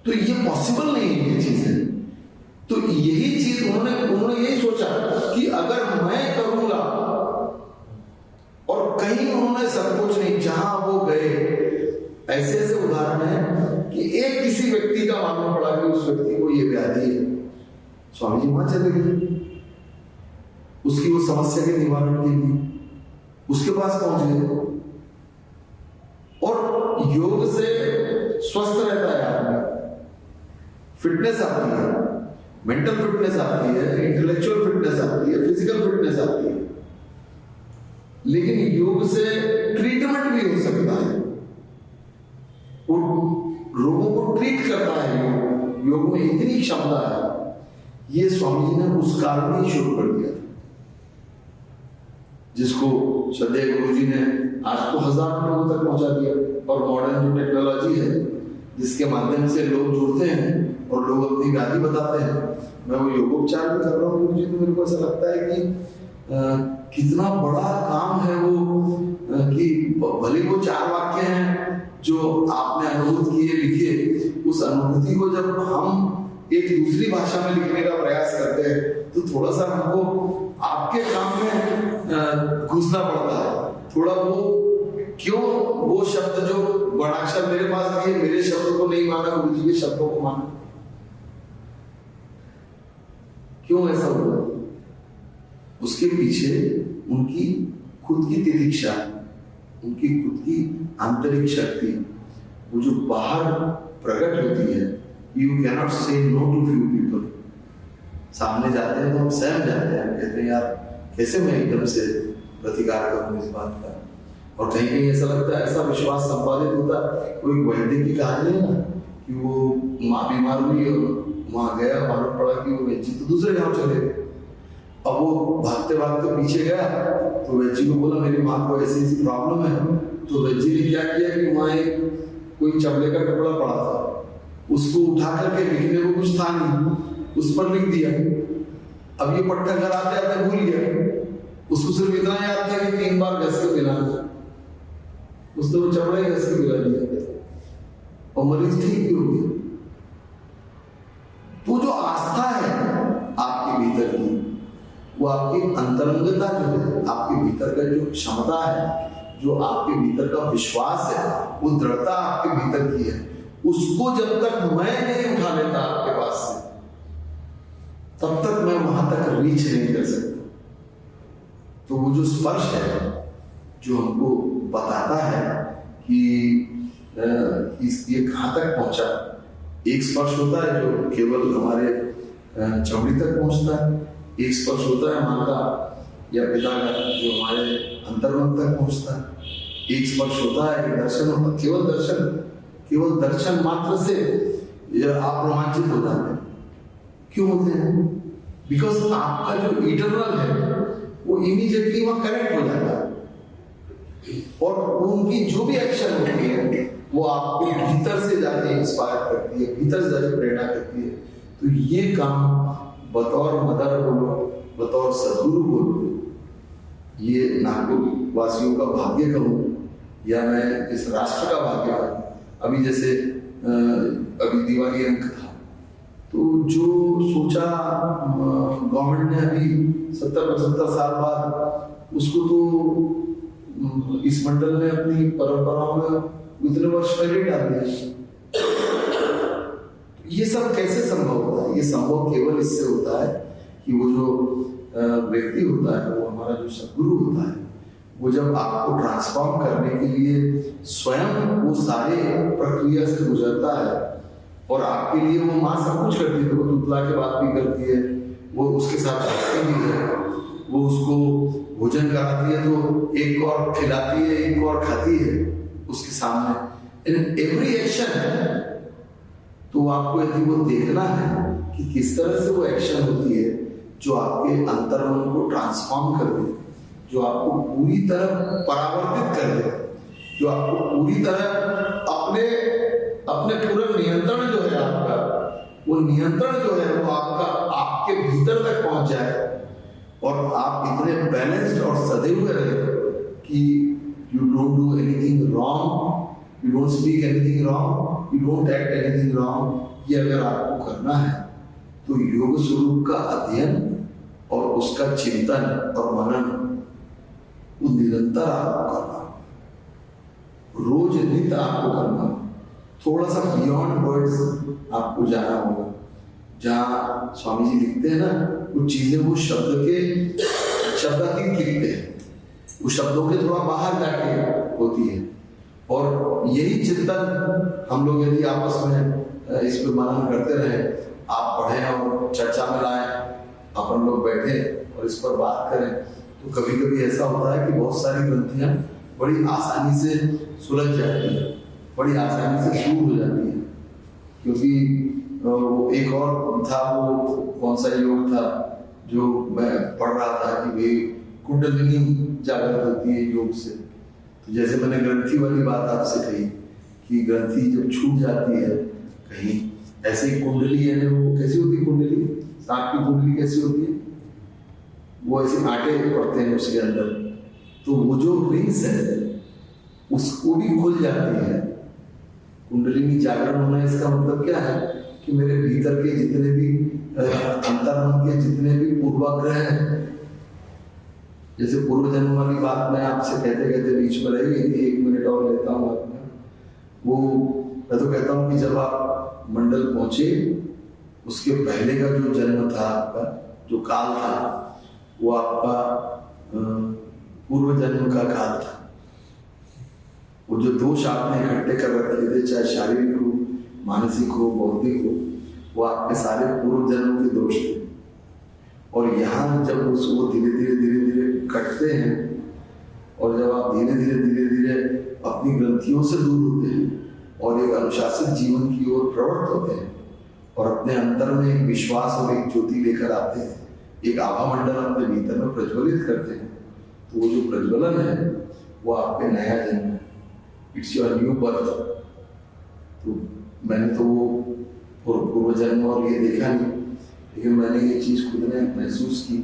तो ये पॉसिबल नहीं है ये चीजें। तो यही चीज उन्होंने यही सोचा कि अगर मैं करूंगा, और कहीं उन्होंने संकोच नहीं, जहां वो गए ऐसे ऐसे उदाहरण है कि एक किसी व्यक्ति का मालूम पड़ा कि उस व्यक्ति को ये व्याधि है, स्वामी जी वहां चले गए उसकी वो समस्या के निवारण के लिए, उसके पास पहुंच गए। और योग से स्वस्थ रहता है आदमी, फिटनेस आती है, मेंटल फिटनेस आती है, इंटेलेक्चुअल फिटनेस आती है, फिजिकल फिटनेस आती है। लेकिन योग से ट्रीटमेंट भी हो सकता है, वो रोगों को ट्रीट करता है। योग में इतनी क्षमता है, ये स्वामी जी ने उस काल में ही शुरू कर दिया, जिसको श्रद्धेय गुरु जी ने आज तो हजारों लोगों तक पहुंचा दिया। और मॉडर्न जो टेक्नोलॉजी है जिसके माध्यम से लोग जुड़ते हैं और लोग अपनी व्याधि बताते हैं, मैं वो योगोपचार भी कर रहा हूँ गुरु जी, तो मेरे को ऐसा लगता है कि कितना बड़ा काम है वो, कि भले वो 4 वाक्य हैं जो आपने अनुभूत किए, लिखे, उस अनुभूति को जब हम एक दूसरी भाषा में लिखने का प्रयास करते हैं तो थोड़ा सा हमको आपके काम में घुसना पड़ता है। थोड़ा वो क्यों वो शब्द जो वर्णाक्षर मेरे पास दिए, मेरे शब्दों को नहीं माना, गुरु जी के शब्दों को माना, क्यों ऐसा हुआ? उसके पीछे उनकी खुद की तितिक्षा है। उनकी खुद की आंतरिक शक्ति, वो जो बाहर प्रकट होती है, you cannot say no to few people. सामने जाते हैं तो हम सहम जाते हैं, कहते हैं यार कैसे मैं एकदम से प्रतिकार करूं इस बात का। और कहीं कहीं ऐसा लगता है, ऐसा विश्वास संपादित होता है। कोई वैद्य की कहानी है ना कि वो माँ बीमार हुई और वहां गया, मालूम पड़ा कि वो वैद्य तो दूसरे गांव चले गए। अब वो भागते भागते पीछे गया तो वैद्य को बोला मेरी माँ को ऐसी ऐसी प्रॉब्लम है। तो वैद्य ने क्या किया कि वहां एक कोई चमड़े का टुकड़ा पड़ा था, उसको उठा करके लिखने को कुछ था नहीं, उस पर लिख दिया। अब ये पट्टा घर आते आते भूल गया, उसको सिर्फ इतना याद था कि 3 बार घस के मिलाना है। उसने वो चमड़ा ही घस के मिला दिया और मरीज ठीक भी हो गया। तो जो आस्था है आपके भीतर की, वो आपकी अंतरंगता जो है, आपके भीतर का जो क्षमता है, जो आपके भीतर का विश्वास है, वो दृढ़ता आपके भीतर की है, उसको जब तक मैं नहीं उठा लेता आपके पास से, तब तक मैं वहां तक रीच नहीं कर सकता। तो वो जो स्पर्श है जो हमको बताता है कि ये कहां तक पहुंचा। एक स्पर्श होता है जो केवल हमारे चमड़ी तक पहुंचता है, एक स्पर्श होता है माँ का या पिता का जो हमारे अंतर्मन तक पहुंचता है, एक स्पर्श होता है, एक दर्शन होता है। केवल दर्शन मात्र से आप रोमांचित हो जाते हैं। क्यों होते हैं? बिकॉज आपका जो इटरनल है वो इमीडिएटली वहां कनेक्ट हो जाता है और उनकी जो भी एक्शन होती है वो आपको भीतर से जाके इंस्पायर करती है, भीतर से जाके प्रेरणा करती है। तो ये काम बतौर मदर बोलो, बतौर सदगुरु बोलो, ये नागपुर वासियों का भाग्य कहूँ या मैं इस राष्ट्र का भाग्य कहूँ। अभी जैसे अभी दिवाली अंक था, तो जो सोचा गवर्नमेंट ने अभी 70-75 साल बाद, उसको तो इस मंडल ने अपनी परंपराओं में इतने वर्ष पहले डाल दिया। ये सब कैसे संभव होता है? ये संभव केवल इससे होता है कि वो जो व्यक्ति होता है, वो हमारा जो सद्गुरु होता है, वो जब आपको ट्रांसफॉर्म करने के लिए स्वयं वो सारे प्रक्रिया से गुजरता है और आपके लिए वो माँ सब कुछ करती है, वो तुतला के बात भी करती है, वो उसके साथ रहती भी है, वो उसको भोजन कराती है तो एक और खिलाती है, एक और खाती है उसके सामने, इन एवरी एक्शन। तो आपको यदि वो देखना है कि किस तरह से वो एक्शन होती है जो आपके अंतर्मन को ट्रांसफॉर्म कर दे, जो आपको पूरी तरह परावर्तित कर दे, जो आपको पूरी तरह अपने पूरे नियंत्रण जो है आपका, वो नियंत्रण जो है वो आपके भीतर तक पहुंच जाए और आप इतने बैलेंस्ड और सदे हुए रहे कि you don't do anything wrong, you don't speak anything wrong, you don't act anything wrong. ये अगर आपको करना है तो योग स्वरूप का अध्ययन और उसका चिंतन और मनन वो निरंतर आपको करना, रोज नित्य आपको करना, थोड़ा सा बियॉन्ड वर्ड्स आपको जाना होगा। जहाँ स्वामी जी लिखते हैं ना, वो चीजें वो शब्दातीत लिखते हैं, वो शब्दों के थोड़ा बाहर जाके होती है। और यही चिंतन हम लोग यदि आपस में इस पर मनन करते रहे, आप पढ़ें और चर्चा में लाएं, अपन लोग बैठे और इस पर बात करें, तो कभी कभी ऐसा होता है कि बहुत सारी ग्रंथियां बड़ी आसानी से सुलझ जाती है, बड़ी आसानी से दूर हो जाती है। क्योंकि वो एक और था, वो कौन सा योग था जो मैं पढ़ रहा था कि भाई कुंडलिनी जागृत होती है योग से। तो जैसे मैंने ग्रंथि वाली बात आपसे कही कि ग्रंथि जब छूट जाती है कहीं, ऐसे ही कुंडली है वो कैसी होती है? कुंडली, सांप की कुंडली कैसी होती है? वो ऐसे आटे पड़ते हैं उसके अंदर, तो वो जो रिंग्स है उसको भी खुल जाती है। कुंडलिनी जागरण होना इसका मतलब क्या है कि मेरे भीतर के जितने भी अंतर्मन के जितने भी पूर्वाग्रह हैं, जैसे पूर्व जन्म वाली बात मैं आपसे कहते कहते बीच में रह गई थी, 1 मिनट और लेता हूँ आपने। वो मैं तो कहता हूँ कि जब आप मंडल पहुंचे, उसके पहले का जो जन्म था आपका, जो काल था, वो आपका पूर्व जन्म का काल था। वो जो दोष आपने इकट्ठे कर रखे थे, चाहे शारीरिक हो, मानसिक हो, बौद्धिक हो, वो आपके सारे पूर्व जन्मों के दोष थे। और यहाँ जब उसको धीरे धीरे कटते हैं और जब आप धीरे धीरे अपनी ग्रंथियों से दूर होते हैं और एक अनुशासित जीवन की ओर प्रवृत्त होते हैं और अपने अंतर में एक विश्वास और एक ज्योति लेकर आते हैं, एक आभा मंडल अपने भीतर में प्रज्वलित करते हैं, तो वो जो प्रज्वलन है वो आपके नया जन्म है, इट्स योर न्यू बर्थ। तो मैंने तो वो पूर्व जन्म और ये देखा नहीं, लेकिन मैंने ये चीज खुद ने महसूस की।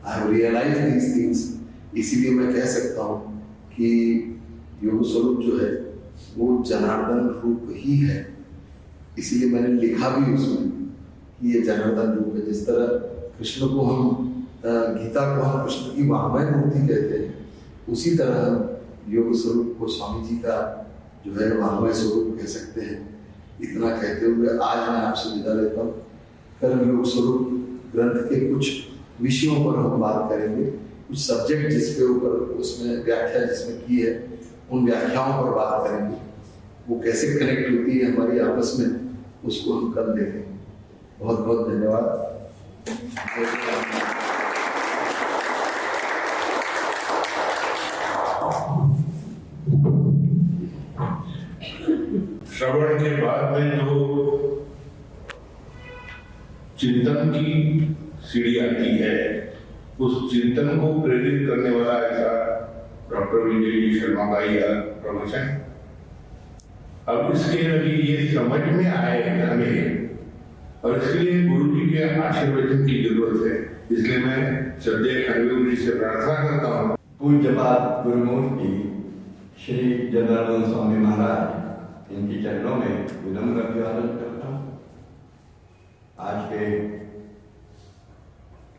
I have realised these things. इसीलिए मैं कह सकता हूँ कि योग स्वरूप जो है वो जनार्दन रूप ही है। इसीलिए मैंने लिखा भी उसमें कि ये जनार्दन रूप है। जिस तरह कृष्ण को हम गीता को हम कृष्ण की वाङ्मय मूर्ति कहते हैं, उसी तरह हम योग स्वरूप को स्वामी जी का जो है वाङ्मय स्वरूप कह सकते हैं। इतना कहते हुए आज मैं आपसे विदा लेता हूँ। कल योग स्वरूप ग्रंथ के कुछ विषयों पर हम बात करेंगे, कुछ सब्जेक्ट जिसके ऊपर उसमें व्याख्या जिसमें की है, उन व्याख्याओं पर बात करेंगे। वो कैसे कनेक्ट होती है हमारी आपस में, उसको हम कल देखेंगे। बहुत बहुत धन्यवाद। श्रवण के बाद में जो चिंतन की सीढ़ी आती है, उस चिंतन को प्रेरित करने वाला ऐसा डॉक्टर विजय जी शर्मा का यह प्रवचन। अब इसके लिए ये समझ में आए हमें, और इसके लिए गुरु जी के आशीर्वचन की जरूरत है। इसलिए मैं श्रद्धेय खंडू जी से प्रार्थना करता हूँ। पूज्यपाद गुरुमूर्ति श्री जनार्दन स्वामी महाराज, इनके चरणों में विनम्र अभिवादन करता हूँ। आज के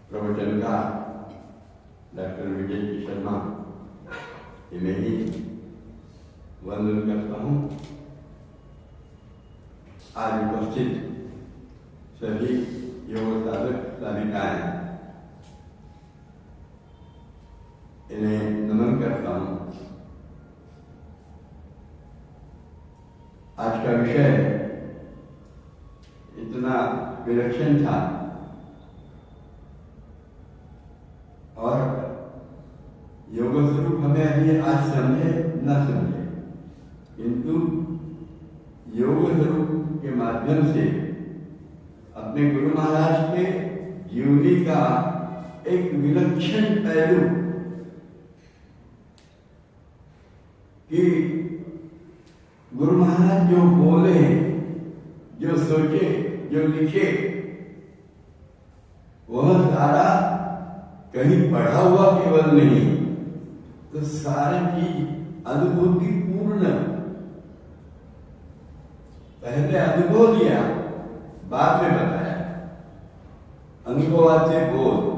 प्रवचन का डॉक्टर विजय जी शर्मा, इन्हें ही वंदन करता हूँ। आज उपस्थित सभी योग साधक साधिकाएं, इन्हें नमन करता हूँ। आज का विषय इतना विलक्षण था और योग स्वरूप हमें अभी आज समझे न समझे, किंतु योग स्वरूप के माध्यम से अपने गुरु महाराज के जीवनी का एक विलक्षण पहलू कि गुरु महाराज जो बोले, जो सोचे, जो लिखे, वह सारा कहीं पढ़ा हुआ केवल नहीं, तो सारी चीज अनुभूतिपूर्ण। पहले अनुभव लिया, बाद में बताया। अनुभवात से बोध।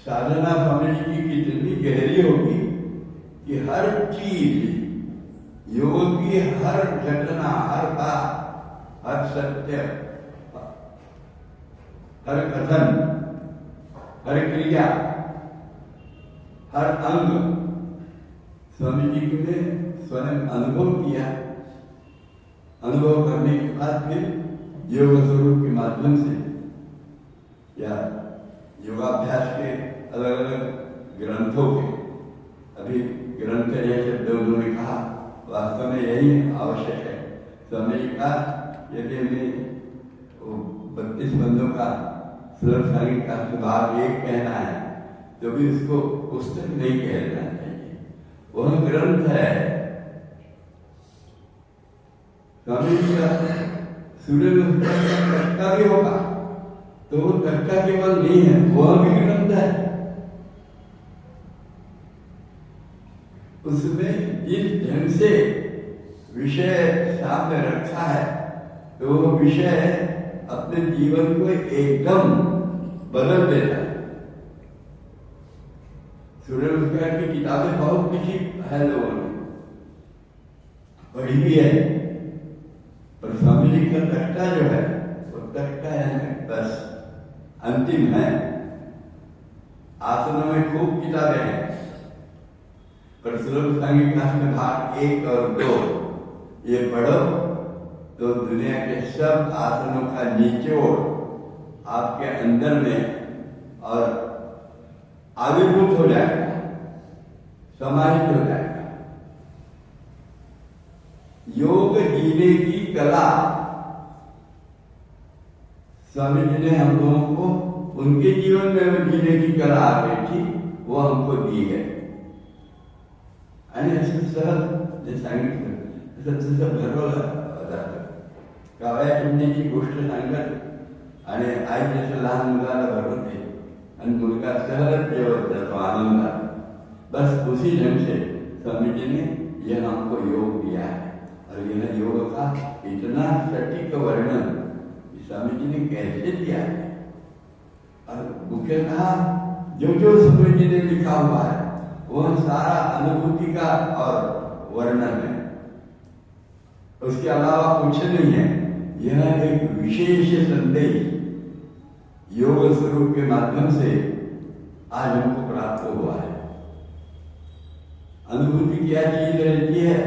साधना स्वामी जी की कितनी गहरी होगी कि हर चीज, योग की हर घटना, हर बात, हर सत्य, हर कथन, हर क्रिया, हर अंग स्वामी जी ने स्वयं अनुभव किया। अनुभव करने के बाद फिर योग स्वरूप के माध्यम से या योगाभ्यास के अलग अलग ग्रंथों के, अभी ग्रंथ यह शब्द उन्होंने कहा, वास्तव में यही आवश्यक है। स्वामी जी का यदि हमें 32 बंदों का सुलभ संगीत का सुधार एक कहना है, तो भी उसको पुस्तक नहीं कहना चाहिए, वह ग्रंथ है। स्वामी जी का सूर्य का भी होगा, तो वो तर्का केवल नहीं है, वह भी ग्रंथ है। उसमें जिस ढंग से विषय सामने रखा है, तो वो विषय अपने जीवन को एकदम बदल देता है। सूर्य नमस्कार की किताबें बहुत लिखी है, लोगों ने पढ़ी भी है, पर स्वामी जी का तख्ता जो है वो तख्ता है बस, अंतिम है। आसनों में खूब किताबें हैं, परशुराम संहिता में भाग 1 और 2 ये पढ़ो तो दुनिया के सब आसनों का निचोड़ आपके अंदर में और आविर्भूत हो जाएगा, समाहित हो जाएगा। योग जीने की कला स्वामी जी ने हम लोगों को उनके जीवन में जीने की कला आ गई थी, वो हमको दी है। आणि असं सहज जे सांगितलं तसं भरवलं गावाच्या चिमण्याची गोष्ट सांगत आणि आई जसं लहान मुलाला भरवते आणि मुलगा सहज जेवत जातो आनंदात। बस उसी ढंग से स्वामी जी ने यह हमको योग दिया है और यह योग का इतना सटीक वर्णन स्वामी जी ने कैसे दिया है और मुख्यतः जो जो स्वामी जी ने लिखा हुआ है वह सारा अनुभूति का और वर्णन है, उसके अलावा कुछ नहीं है। यह एक विशेष संदेश योग स्वरूप के माध्यम से आज हमको प्राप्त हुआ है। अनुभूति क्या चीज रहती है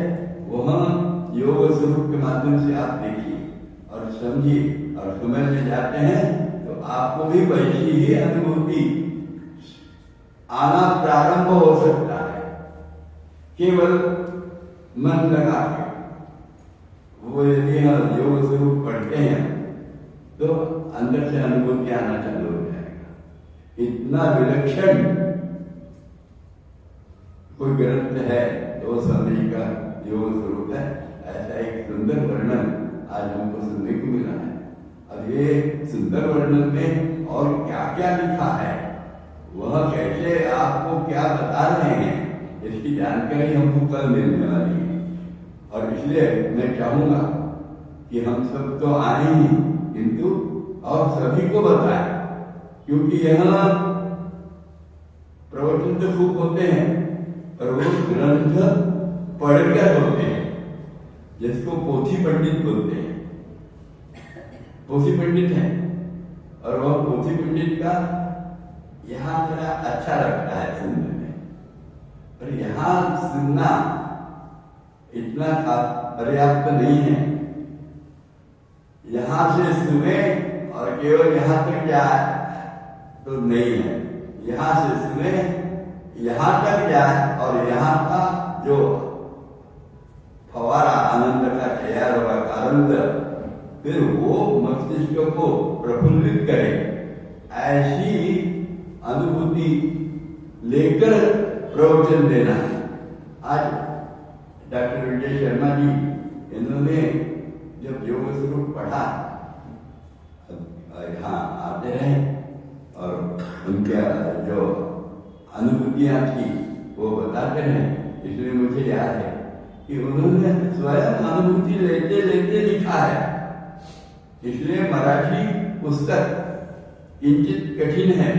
वह योग स्वरूप के माध्यम से आप देखिए और समझिए और समझ में जाते हैं तो आपको भी वैसी ही अनुभूति आना प्रारंभ हो सकता है। केवल मन लगा के वो यदि हम योग स्वरूप पढ़ते हैं तो अंदर से अनुभूति आना चालू हो जाएगा। इतना विलक्षण कोई ग्रंथ है तो समय का योग स्वरूप है, ऐसा एक सुंदर वर्णन आज हमको सुनने को मिला है। अब ये सुंदर वर्णन में और क्या क्या लिखा है, वह कैसे आपको क्या बता रहे हैं, इसकी जानकारी हमको कल मिलने वाली है। और इसलिए मैं चाहूंगा कि हम सब तो आए ही किंतु और सभी को बताएं, क्योंकि यहाँ प्रवचन तो खूब होते हैं पर वो ग्रंथ पढ़कर होते हैं, जिसको पोथी पंडित बोलते हैं। पोथी पंडित है और वह पोथी पंडित का यहाँ थोड़ा अच्छा लगता है सुनने में, पर यहाँ सुनना इतना पर्याप्त नहीं है। यहाँ से सुने और केवल यहाँ तक जाए तो नहीं है, यहाँ से सुने यहाँ तक जाए और यहाँ का जो फवारा आनंद का तैयार हुआ आनंद फिर वो मस्तिष्क को प्रफुल्लित करे, ऐसी अनुभूति लेकर प्रवचन देना। आज डॉक्टर विजय शर्मा जी इन्होंने जब योग स्वरूप पढ़ा यहाँ आते रहे और उनके जो अनुभूतियाँ थी वो बताते रहे, इसलिए मुझे याद है कि उन्होंने स्वयं अनुभूति लेते लेते लिखा है। इसलिए मराठी पुस्तक किंचित कठिन है,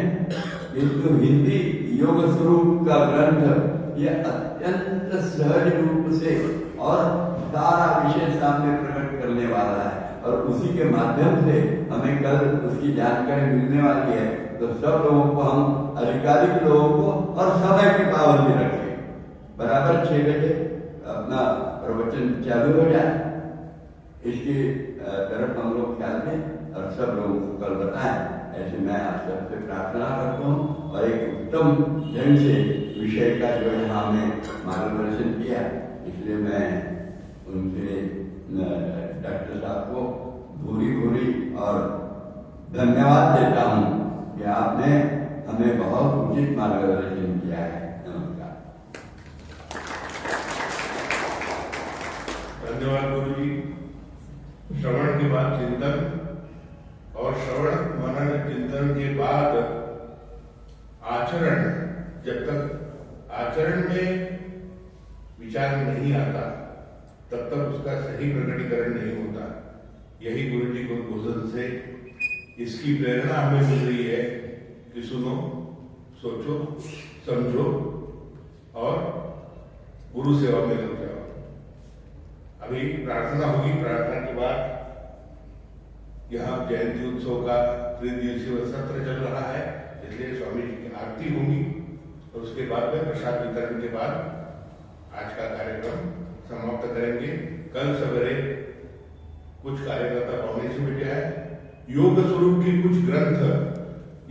किंतु हिंदी योग स्वरूप का ग्रंथ यह अत्यंत सहज रूप से और सारा विषय सामने प्रकट करने वाला है और उसी के माध्यम से हमें कल उसकी जानकारी मिलने वाली है। तो सब लोगों को हम अधिकारिक लोगों को और समय की पाबंदी रखें, बराबर 6 बजे अपना प्रवचन चालू हो जाए, इसकी तरफ हम लोग ख्याल दें और सब लोगों को कल बताएं। ऐसे मैं आप सबसे प्रार्थना करता हूँ और एक उत्तम ढंग से विषय का जो यहाँ हमें मार्गदर्शन किया, इसलिए मैं उनसे डॉक्टर साहब को भूरी और धन्यवाद देता हूँ कि आपने हमें बहुत उचित मार्गदर्शन किया है। नमस्कार। धन्यवाद गुरु जी। श्रवण के बाद चिंतन और श्रवण मनन चिंतन के बाद आचरण, जब तक आचरण में विचार नहीं आता तब तक उसका सही प्रकटीकरण नहीं होता। यही गुरु जी को उद्बोधन से इसकी प्रेरणा हमें मिल रही है कि सुनो, सोचो, समझो और गुरु सेवा में लग जाओ। अभी प्रार्थना होगी, प्रार्थना के बाद यहाँ जयंती उत्सव का 3 दिवसीय सत्र चल रहा है, इसलिए स्वामी जी की आरती होगी और उसके बाद में प्रसाद वितरण के बाद आज का कार्यक्रम समाप्त करेंगे। कल सवेरे कुछ कार्यकर्ता पौने से बैठे हैं। योग स्वरूप के कुछ ग्रंथ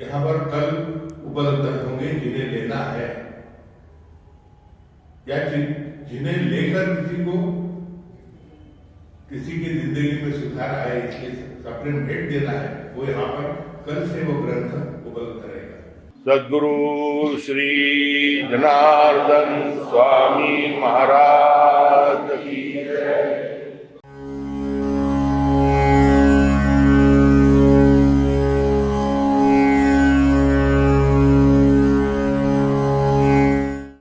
यहाँ पर कल उपलब्ध होंगे, जिन्हें लेना है या जिन्हें लेकर किसी की जिंदगी में सुधार आए, इसके सपने भेंट देना है, वो यहाँ पर कल से वो ग्रंथ उपलब्ध रहेगा। सद्गुरु श्री जनार्दन स्वामी महाराज